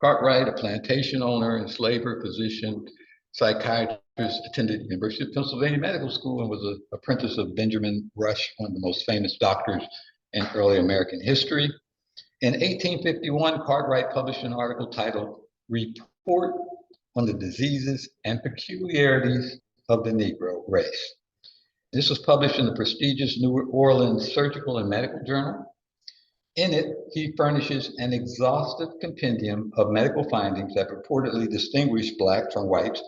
S4: Cartwright, a plantation owner, enslaver, physician, psychiatrist, attended University of Pennsylvania Medical School and was an apprentice of Benjamin Rush, one of the most famous doctors in early American history. In 1851, Cartwright published an article titled Report on the Diseases and Peculiarities of the Negro Race. This was published in the prestigious New Orleans Surgical and Medical Journal. In it, he furnishes an exhaustive compendium of medical findings that purportedly distinguish Blacks from whites,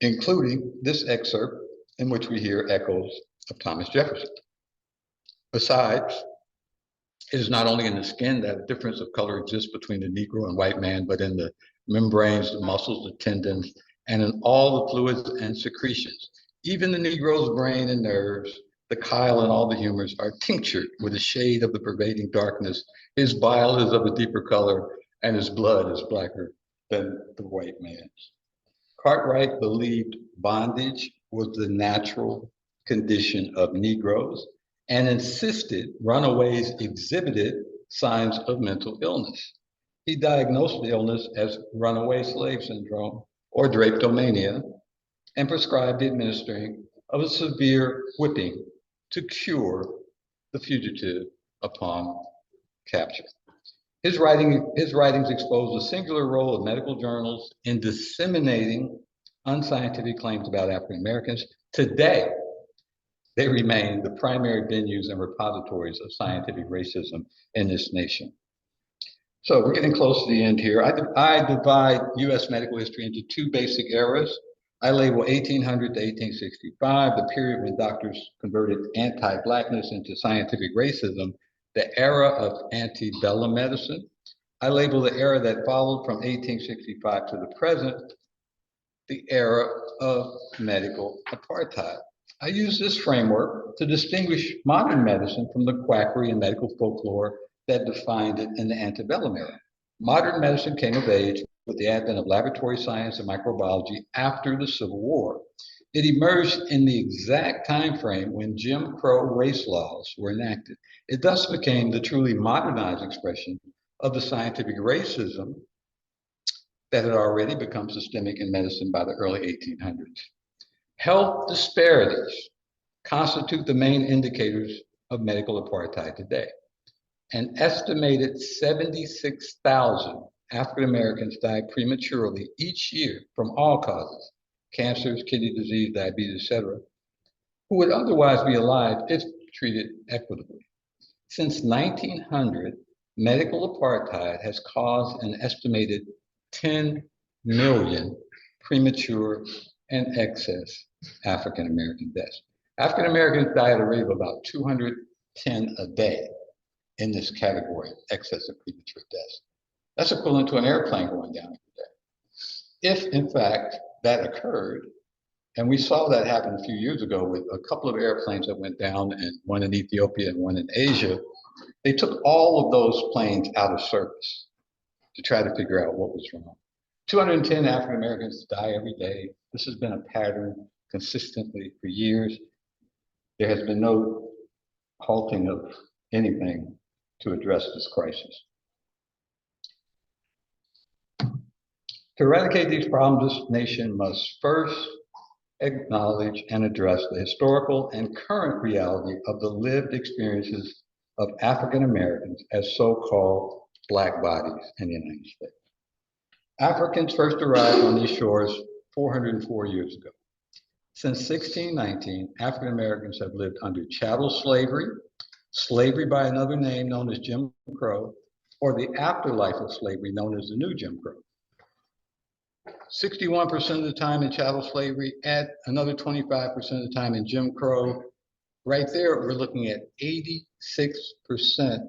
S4: including this excerpt in which we hear echoes of Thomas Jefferson. Besides, it is not only in the skin that a difference of color exists between the Negro and white man, but in the membranes, the muscles, the tendons, and in all the fluids and secretions. Even the Negro's brain and nerves, the chyle and all the humors are tinctured with a shade of the pervading darkness. His bile is of a deeper color, and his blood is blacker than the white man's. Cartwright believed bondage was the natural condition of Negroes and insisted runaways exhibited signs of mental illness. He diagnosed the illness as runaway slave syndrome or drapetomania and prescribed the administering of a severe whipping to cure the fugitive upon capture. His writings expose the singular role of medical journals in disseminating unscientific claims about African Americans. Today, they remain the primary venues and repositories of scientific racism in this nation. So we're getting close to the end here. I divide US medical history into two basic eras. I label 1800 to 1865, the period when doctors converted anti-Blackness into scientific racism, the era of antebellum medicine. I label the era that followed from 1865 to the present, the era of medical apartheid. I use this framework to distinguish modern medicine from the quackery and medical folklore that defined it in the antebellum era. Modern medicine came of age with the advent of laboratory science and microbiology after the Civil War. It emerged in the exact time frame when Jim Crow race laws were enacted. It thus became the truly modernized expression of the scientific racism that had already become systemic in medicine by the early 1800s. Health disparities constitute the main indicators of medical apartheid today. An estimated 76,000 African Americans die prematurely each year from all causes, cancers, kidney disease, diabetes, etc., who would otherwise be alive if treated equitably. Since 1900, medical apartheid has caused an estimated 10 million premature and excess African American deaths. African Americans die at a rate of about 210 a day in this category of excess of premature deaths. That's equivalent to an airplane going down every day. If, in fact, that occurred, and we saw that happen a few years ago with a couple of airplanes that went down, and one in Ethiopia and one in Asia, they took all of those planes out of service to try to figure out what was wrong. 210 African Americans die every day. This has been a pattern consistently for years. There has been no halting of anything to address this crisis. To eradicate these problems, this nation must first acknowledge and address the historical and current reality of the lived experiences of African Americans as so-called Black bodies in the United States. Africans first arrived on these shores 404 years ago. Since 1619, African Americans have lived under chattel slavery, slavery by another name known as Jim Crow, or the afterlife of slavery known as the New Jim Crow. 61% of the time in chattel slavery, add another 25% of the time in Jim Crow. Right there, we're looking at 86%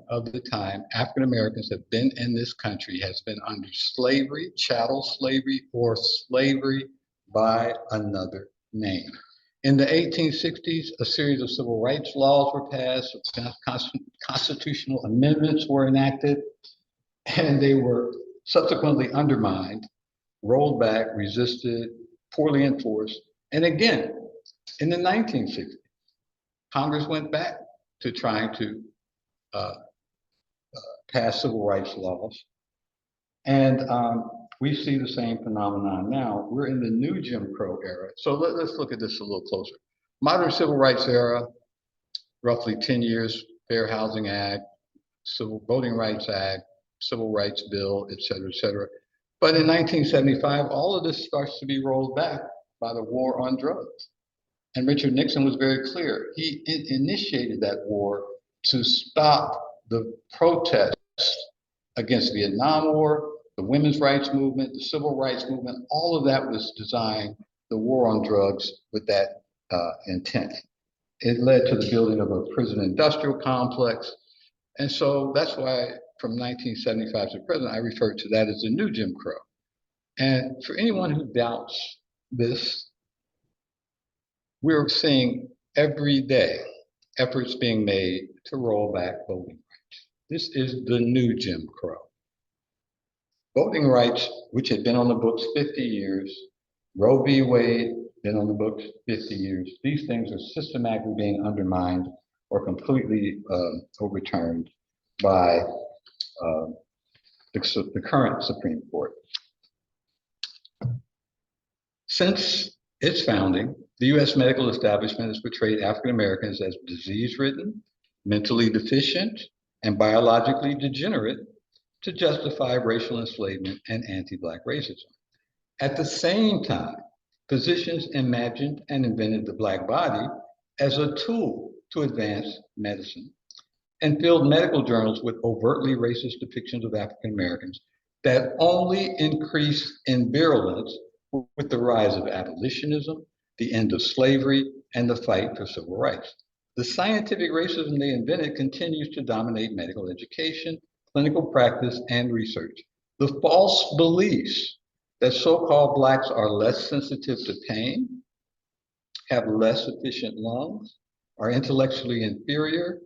S4: of the time African Americans have been in this country has been under slavery, chattel slavery, or slavery by another name. In the 1860s, a series of civil rights laws were passed, constitutional amendments were enacted, and they were subsequently undermined, rolled back, resisted, poorly enforced. And again, in the 1960s, Congress went back to trying to pass civil rights laws. And we see the same phenomenon now. We're in the new Jim Crow era. So let's look at this a little closer. Modern civil rights era, roughly 10 years, Fair Housing Act, Civil Voting Rights Act, Civil Rights Bill, et cetera, et cetera. But in 1975, all of this starts to be rolled back by the war on drugs. And Richard Nixon was very clear. He initiated that war to stop the protests against Vietnam War, the women's rights movement, the civil rights movement. All of that was designed, the war on drugs, with that intent. It led to the building of a prison industrial complex. And so that's why from 1975 to present, I refer to that as the new Jim Crow. And for anyone who doubts this, we're seeing every day efforts being made to roll back voting rights. This is the new Jim Crow. Voting rights, which had been on the books 50 years, Roe v. Wade, been on the books 50 years. These things are systematically being undermined or completely overturned by the current Supreme Court. Since its founding, the U.S. medical establishment has portrayed African Americans as disease-ridden, mentally deficient, and biologically degenerate to justify racial enslavement and anti-Black racism. At the same time, physicians imagined and invented the Black body as a tool to advance medicine and filled medical journals with overtly racist depictions of African Americans that only increased in virulence with the rise of abolitionism, the end of slavery, and the fight for civil rights. The scientific racism they invented continues to dominate medical education, clinical practice, and research. The false beliefs that so-called Blacks are less sensitive to pain, have less efficient lungs, are intellectually inferior,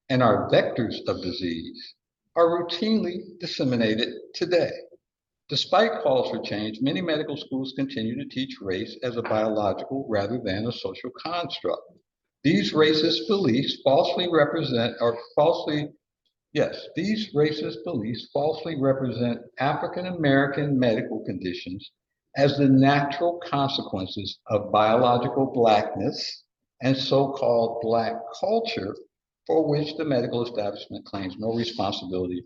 S4: and are vectors of disease are routinely disseminated today. Despite calls for change, many medical schools continue to teach race as a biological rather than a social construct. These racist beliefs falsely represent African American medical conditions as the natural consequences of biological Blackness and so-called Black culture, for which the medical establishment claims no responsibility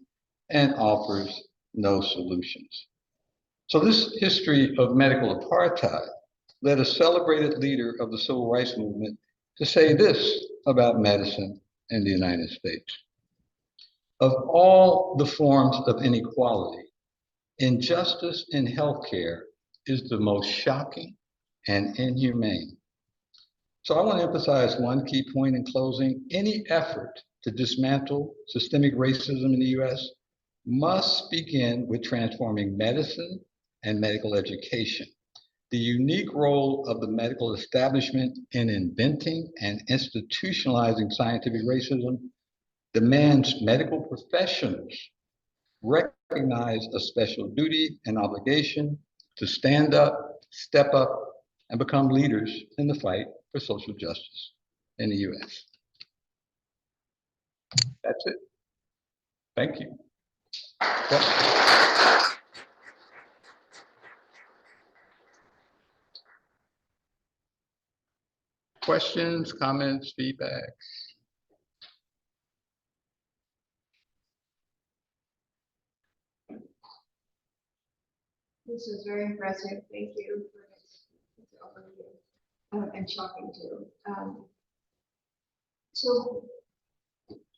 S4: and offers no solutions. So this history of medical apartheid led a celebrated leader of the civil rights movement to say this about medicine in the United States. Of all the forms of inequality, injustice in healthcare is the most shocking and inhumane. So I want to emphasize one key point in closing. Any effort to dismantle systemic racism in the US must begin with transforming medicine and medical education. The unique role of the medical establishment in inventing and institutionalizing scientific racism demands medical professionals recognize a special duty and obligation to stand up, step up, and become leaders in the fight for social justice in the US. That's it. Thank you. Questions, comments, feedback?
S1: This was very impressive. Thank you for this overview, and shocking too. So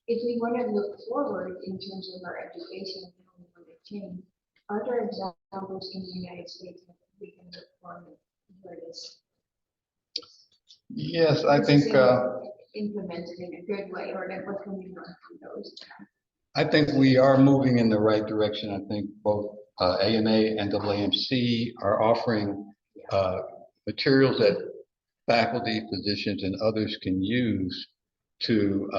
S1: if we want to look forward in terms of our education and how we want to change, are there examples in the United States that we can look for where this?
S4: Yes, I think
S1: Implemented in a good way, or what can we learn from those?
S4: I think we are moving in the right direction. I think both AMA and AAMC are offering materials that faculty, physicians, and others can use to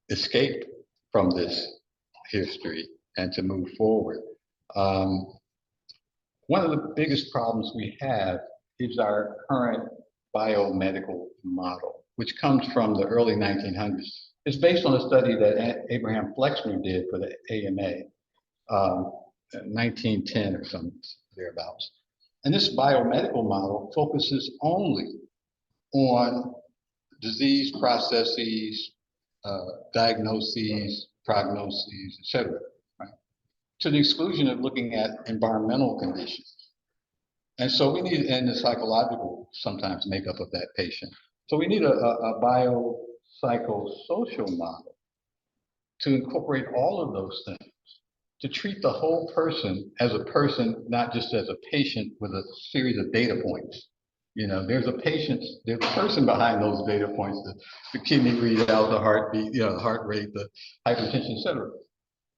S4: escape from this history and to move forward. One of the biggest problems we have is our current biomedical model, which comes from the early 1900s. It's based on a study that Abraham Flexner did for the AMA. 1910 or some thereabouts. And this biomedical model focuses only on disease processes, diagnoses, prognoses, etc., right? To the exclusion of looking at environmental conditions. And so we need, and the psychological sometimes makeup of that patient. So we need a biopsychosocial model to incorporate all of those things, to treat the whole person as a person, not just as a patient with a series of data points. You know, there's a patient, there's a person behind those data points, the kidney readout, the heartbeat, you know, the heart rate, the hypertension, et cetera.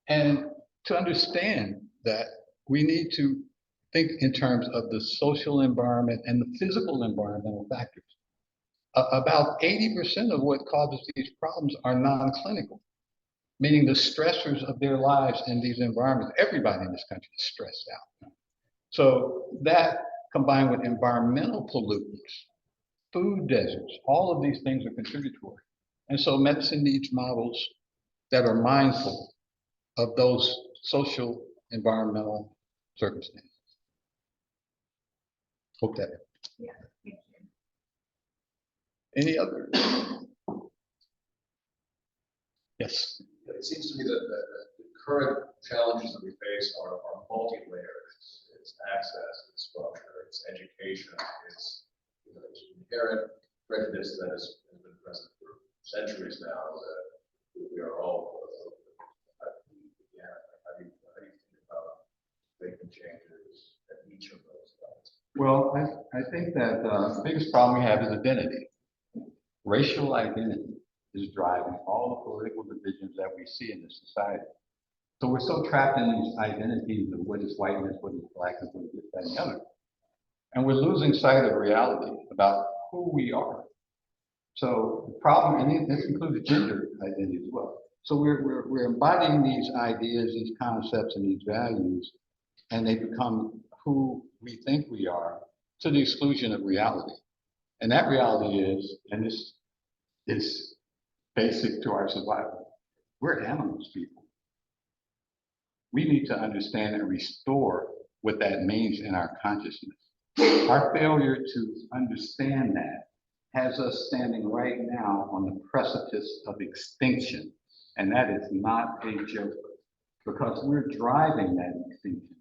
S4: And to understand that we need to think in terms of the social environment and the physical environmental factors. About 80% of what causes these problems are non-clinical, meaning the stressors of their lives in these environments. Everybody in this country is stressed out. So that combined with environmental pollutants, food deserts, all of these things are contributory. And so medicine needs models that are mindful of those social, environmental circumstances. Hope that.
S1: Yeah, thank you.
S4: Any other? Yes.
S5: It seems to me that the current challenges that we face are multi-layered. It's access, it's structure, it's education, it's, you know, it's inherent prejudice that has been present for centuries now that we are all how do you think about making changes at each of those levels?
S4: Well, I think that the biggest problem we have is identity. Racial identity is driving all the political divisions that we see in this society. So we're so trapped in these identities of what is whiteness, what is blackness, what is this, that, and the other. And we're losing sight of reality about who we are. So the problem, and this includes gender identity as well. So we're embodying these ideas, these concepts, and these values, and they become who we think we are to the exclusion of reality. And that reality is, and this is basic to our survival, we're animals, people. We need to understand and restore what that means in our consciousness. Our failure to understand that has us standing right now on the precipice of extinction. And that is not a joke, because we're driving that extinction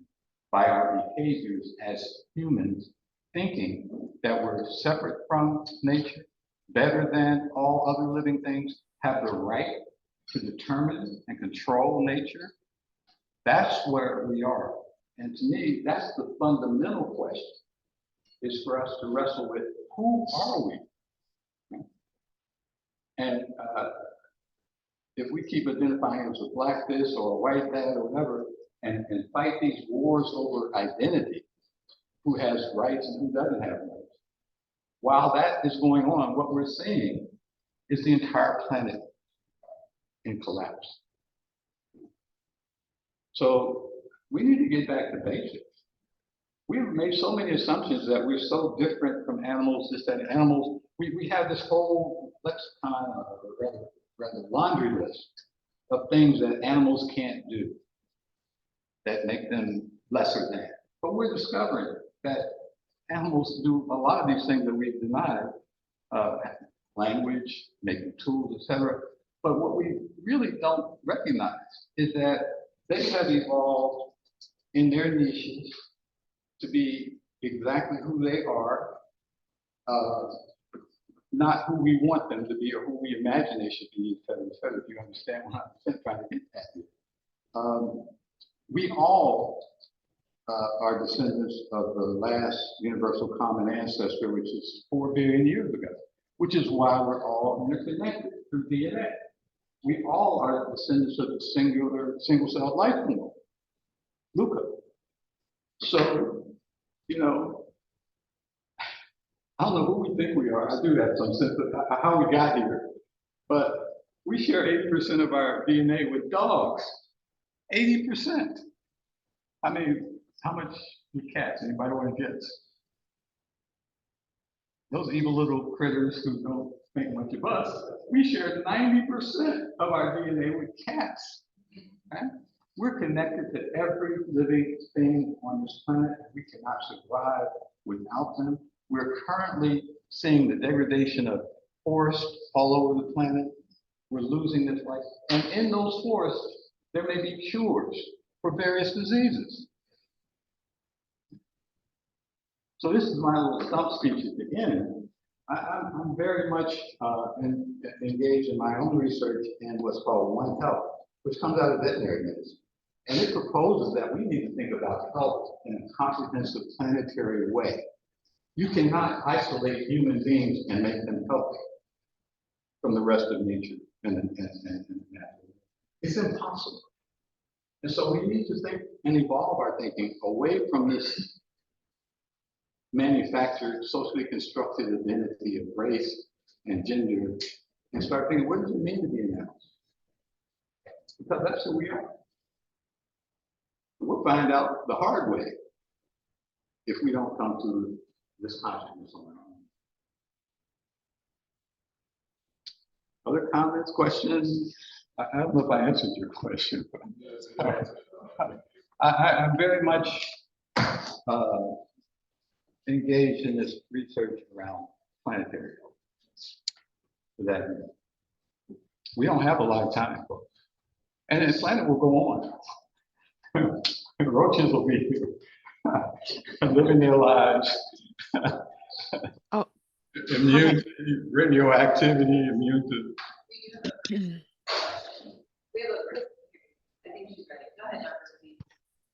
S4: by our behaviors as humans, thinking that we're separate from nature, better than all other living things, have the right to determine and control nature. That's where we are. And to me, that's the fundamental question, is for us to wrestle with, who are we? And if we keep identifying as a black this or a white that or whatever, and fight these wars over identity, who has rights and who doesn't have rights, while that is going on, what we're seeing is the entire planet in collapse. So we need to get back to basics. We've made so many assumptions that we're so different from animals, this, that, animals. We have this whole lexicon, rather laundry list of things that animals can't do that make them lesser than. But we're discovering that animals do a lot of these things that we've denied, language, making tools, etc. But what we really don't recognize is that they have evolved in their niches to be exactly who they are, not who we want them to be or who we imagine they should be, et cetera, if you understand what I'm trying to get at here. We all are descendants of the last universal common ancestor, which is 4 billion years ago, which is why we're all interconnected through DNA. We all are descendants of the single-celled life form, Luca. So, you know, I don't know who we think we are. I do have some sense of how we got here, but we share 80% of our DNA with dogs. 80%. I mean, how much with cats? Anybody want to guess? Those evil little critters who don't think much of us, we share 90% of our DNA with cats. Right? We're connected to every living thing on this planet. We cannot survive without them. We're currently seeing the degradation of forests all over the planet. We're losing this life. And in those forests, there may be cures for various diseases. So this is my little stump speech at the end. I'm very much engaged in my own research in what's called One Health, which comes out of veterinary medicine. And it proposes that we need to think about health in a comprehensive planetary way. You cannot isolate human beings and make them healthy from the rest of nature and natural. It's impossible. And so we need to think and evolve our thinking away from this manufactured, socially constructed identity of race and gender and start thinking, what does it mean to be an animal? Because that's who we are. We'll find out the hard way if we don't come to this consciousness on our own. Other comments, questions? I don't know if I answered your question. I'm very much engaged in this research around planetary health. For that reason. We don't have a lot of time, folks. And the planet will go on. Roaches will be here, living their lives.
S6: Oh.
S4: Immune, radioactivity, immune to.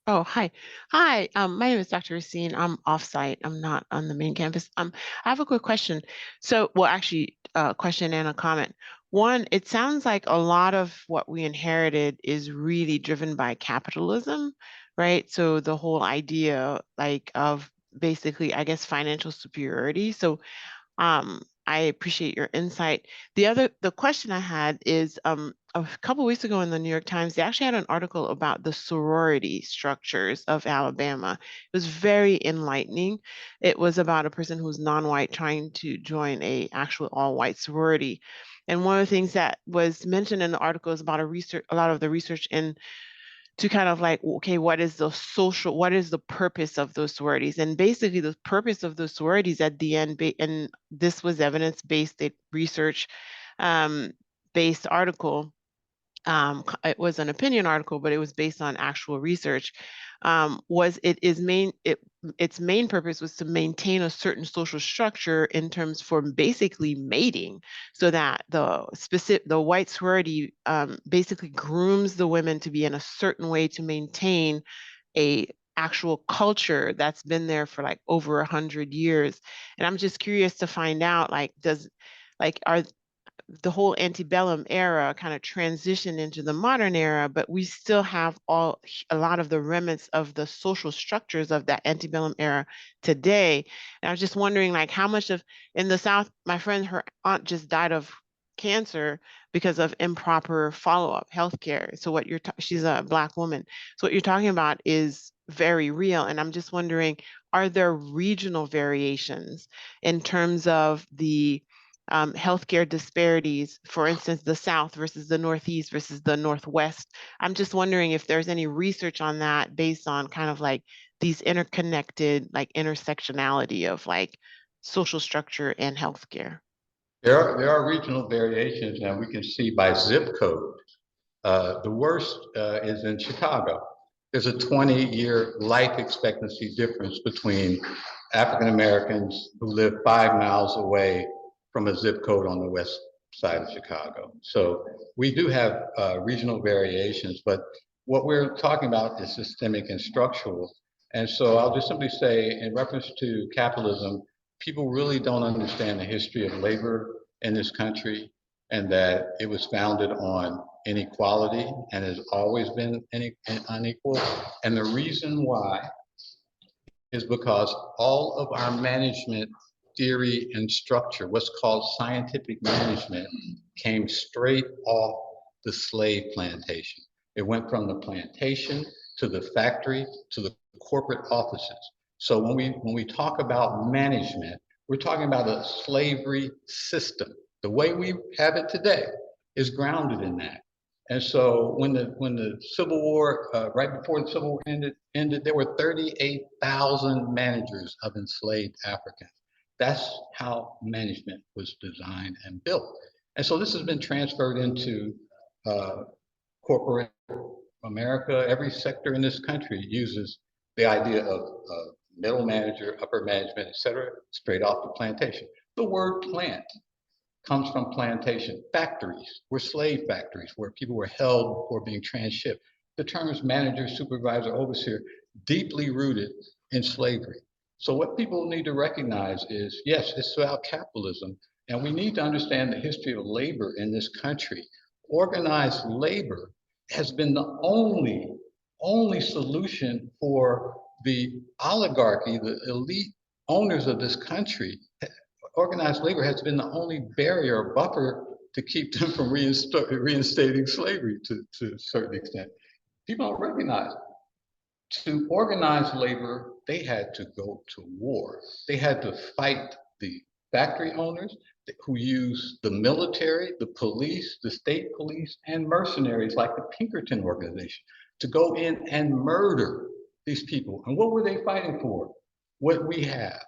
S6: Oh, hi. Hi, my name is Dr. Racine. I'm off-site. I'm not on the main campus. I have a quick question. So, well, actually, a question and a comment. One, it sounds like a lot of what we inherited is really driven by capitalism, right? So the whole idea, like, of basically, I guess, financial superiority. So I appreciate your insight. The question I had is a couple weeks ago in the New York Times, they actually had an article about the sorority structures of Alabama. It was very enlightening. It was about a person who's non-white trying to join a actual all-white sorority. And one of the things that was mentioned in the article is about a lot of the research in to kind of like, okay, what is the purpose of those sororities? And basically the purpose of those sororities at the end, and this was evidence-based research based article. It was an opinion article, but it was based on actual research. Its main purpose was to maintain a certain social structure in terms for basically mating, so that the white sorority basically grooms the women to be in a certain way to maintain a actual culture that's been there for like over 100 years. And I'm just curious to find out, are the whole antebellum era kind of transitioned into the modern era, but we still have a lot of the remnants of the social structures of that antebellum era today. And I was just wondering, like, how much of, in the South, my friend, her aunt just died of cancer because of improper follow-up healthcare. So what she's a Black woman. So what you're talking about is very real. And I'm just wondering, are there regional variations in terms of the healthcare disparities, for instance, the South versus the Northeast versus the Northwest? I'm just wondering if there's any research on that based on kind of like these interconnected, like intersectionality of like social structure and healthcare.
S4: There are regional variations, and we can see by zip code. The worst is in Chicago. There's a 20-year life expectancy difference between African Americans who live 5 miles away from a zip code on the west side of Chicago. So we do have regional variations, but what we're talking about is systemic and structural. And so I'll just simply say, in reference to capitalism, people really don't understand the history of labor in this country, and that it was founded on inequality and has always been unequal. And the reason why is because all of our management theory and structure, what's called scientific management, came straight off the slave plantation. It went from the plantation to the factory to the corporate offices. So when we talk about management, we're talking about a slavery system. The way we have it today is grounded in that. And so when the Civil War, right before the Civil War ended, there were 38,000 managers of enslaved Africans. That's how management was designed and built. And so this has been transferred into corporate America. Every sector in this country uses the idea of middle manager, upper management, et cetera, straight off the plantation. The word plant comes from plantation. Factories were slave factories where people were held before being transshipped. The terms manager, supervisor, overseer, deeply rooted in slavery. So what people need to recognize is, yes, it's about capitalism, and we need to understand the history of labor in this country. Organized labor has been the only solution for the oligarchy, the elite owners of this country. Organized labor has been the only barrier or buffer to keep them from reinstating slavery to a certain extent. People don't recognize it. To organize labor, they had to go to war. They had to fight the factory owners who used the military, the police, the state police, and mercenaries like the Pinkerton organization to go in and murder these people. And what were they fighting for? What we have.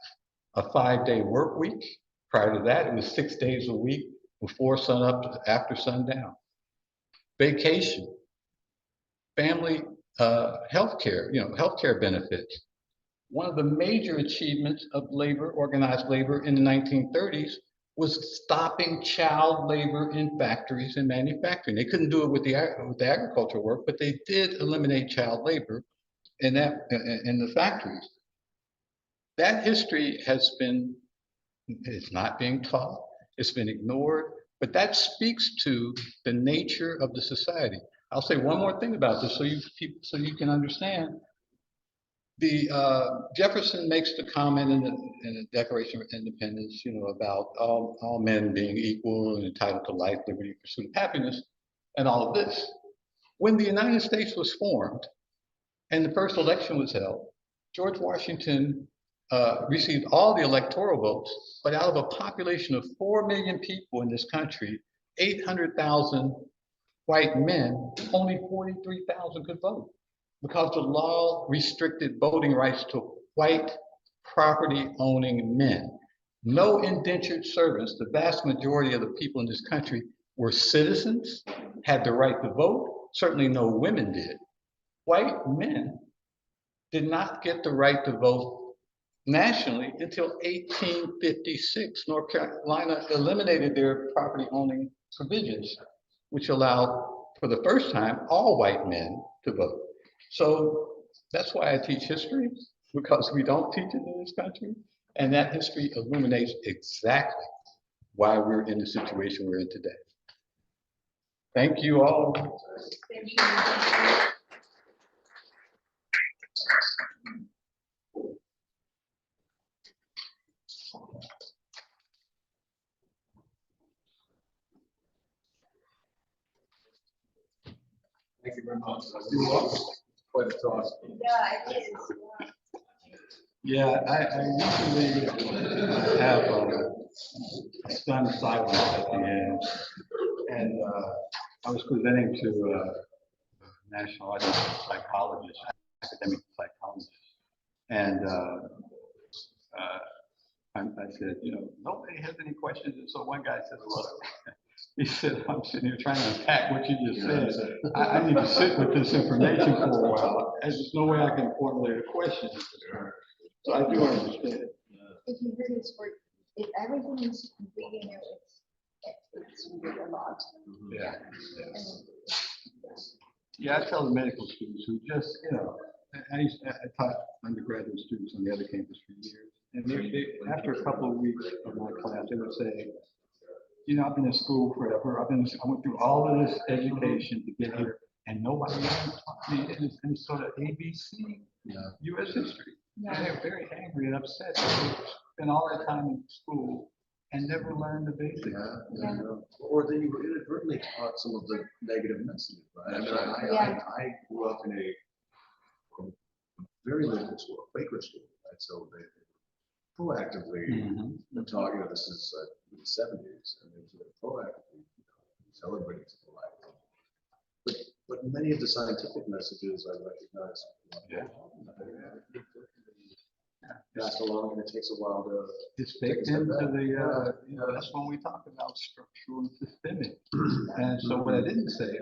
S4: A 5-day work week. Prior to that, it was 6 days a week, before sun up to after sundown. Vacation, family healthcare, healthcare benefits. One of the major achievements of labor, organized labor in the 1930s was stopping child labor in factories and manufacturing. They couldn't do it with the agricultural work, but they did eliminate child labor in the factories. That history it's not being taught, it's been ignored, but that speaks to the nature of the society. I'll say one more thing about this so you can understand. Jefferson makes the comment in the Declaration of Independence, about all men being equal and entitled to life, liberty, pursuit of happiness, and all of this. When the United States was formed and the first election was held, George Washington received all the electoral votes, but out of a population of 4 million people in this country, 800,000 white men, only 43,000 could vote because the law restricted voting rights to white property-owning men. No indentured servants. The vast majority of the people in this country were citizens, had the right to vote. Certainly no women did. White men did not get the right to vote nationally until 1856. North Carolina eliminated their property-owning provisions, which allowed, for the first time, all white men to vote. So that's why I teach history, because we don't teach it in this country. And that history illuminates exactly why we're in the situation we're in today. Thank you all.
S1: Thank you.
S5: Thank you very much. Quite a talk.
S1: Yeah, it is.
S4: Yeah, I usually have a stunned silence at the end. And I was presenting to a national audience psychologist, academic psychologist. And I said, nobody has any questions. And so one guy said, look, he said, I'm sitting here trying to unpack what you just said. I need to sit with this information for a while. There's no way I can formulate a question. So I do understand.
S1: If you hear this word, if everything is reading it, it's really a lot.
S4: Yeah.
S1: And
S4: Yeah, I tell the medical students who just, I taught undergraduate students on the other campus for years. And after a couple of weeks of my class, they would say, I've been in school forever. I went through all of this education to get here, and nobody ever taught me any sort of ABC, U.S. history. And they're very angry and upset. They spent all their time in school and never learned the basics.
S5: Or they were inadvertently taught some of the negative messages, right? I grew up in a very liberal school, a Quaker school, right? So they proactively talking, this is the 70s, and they were proactively celebrating civil rights. But many of the scientific messages I recognize.
S4: Yeah.
S5: Passed along, and it takes a while to.
S4: It's baked into the, that's when we talk about structural and systemic. And so what I didn't say,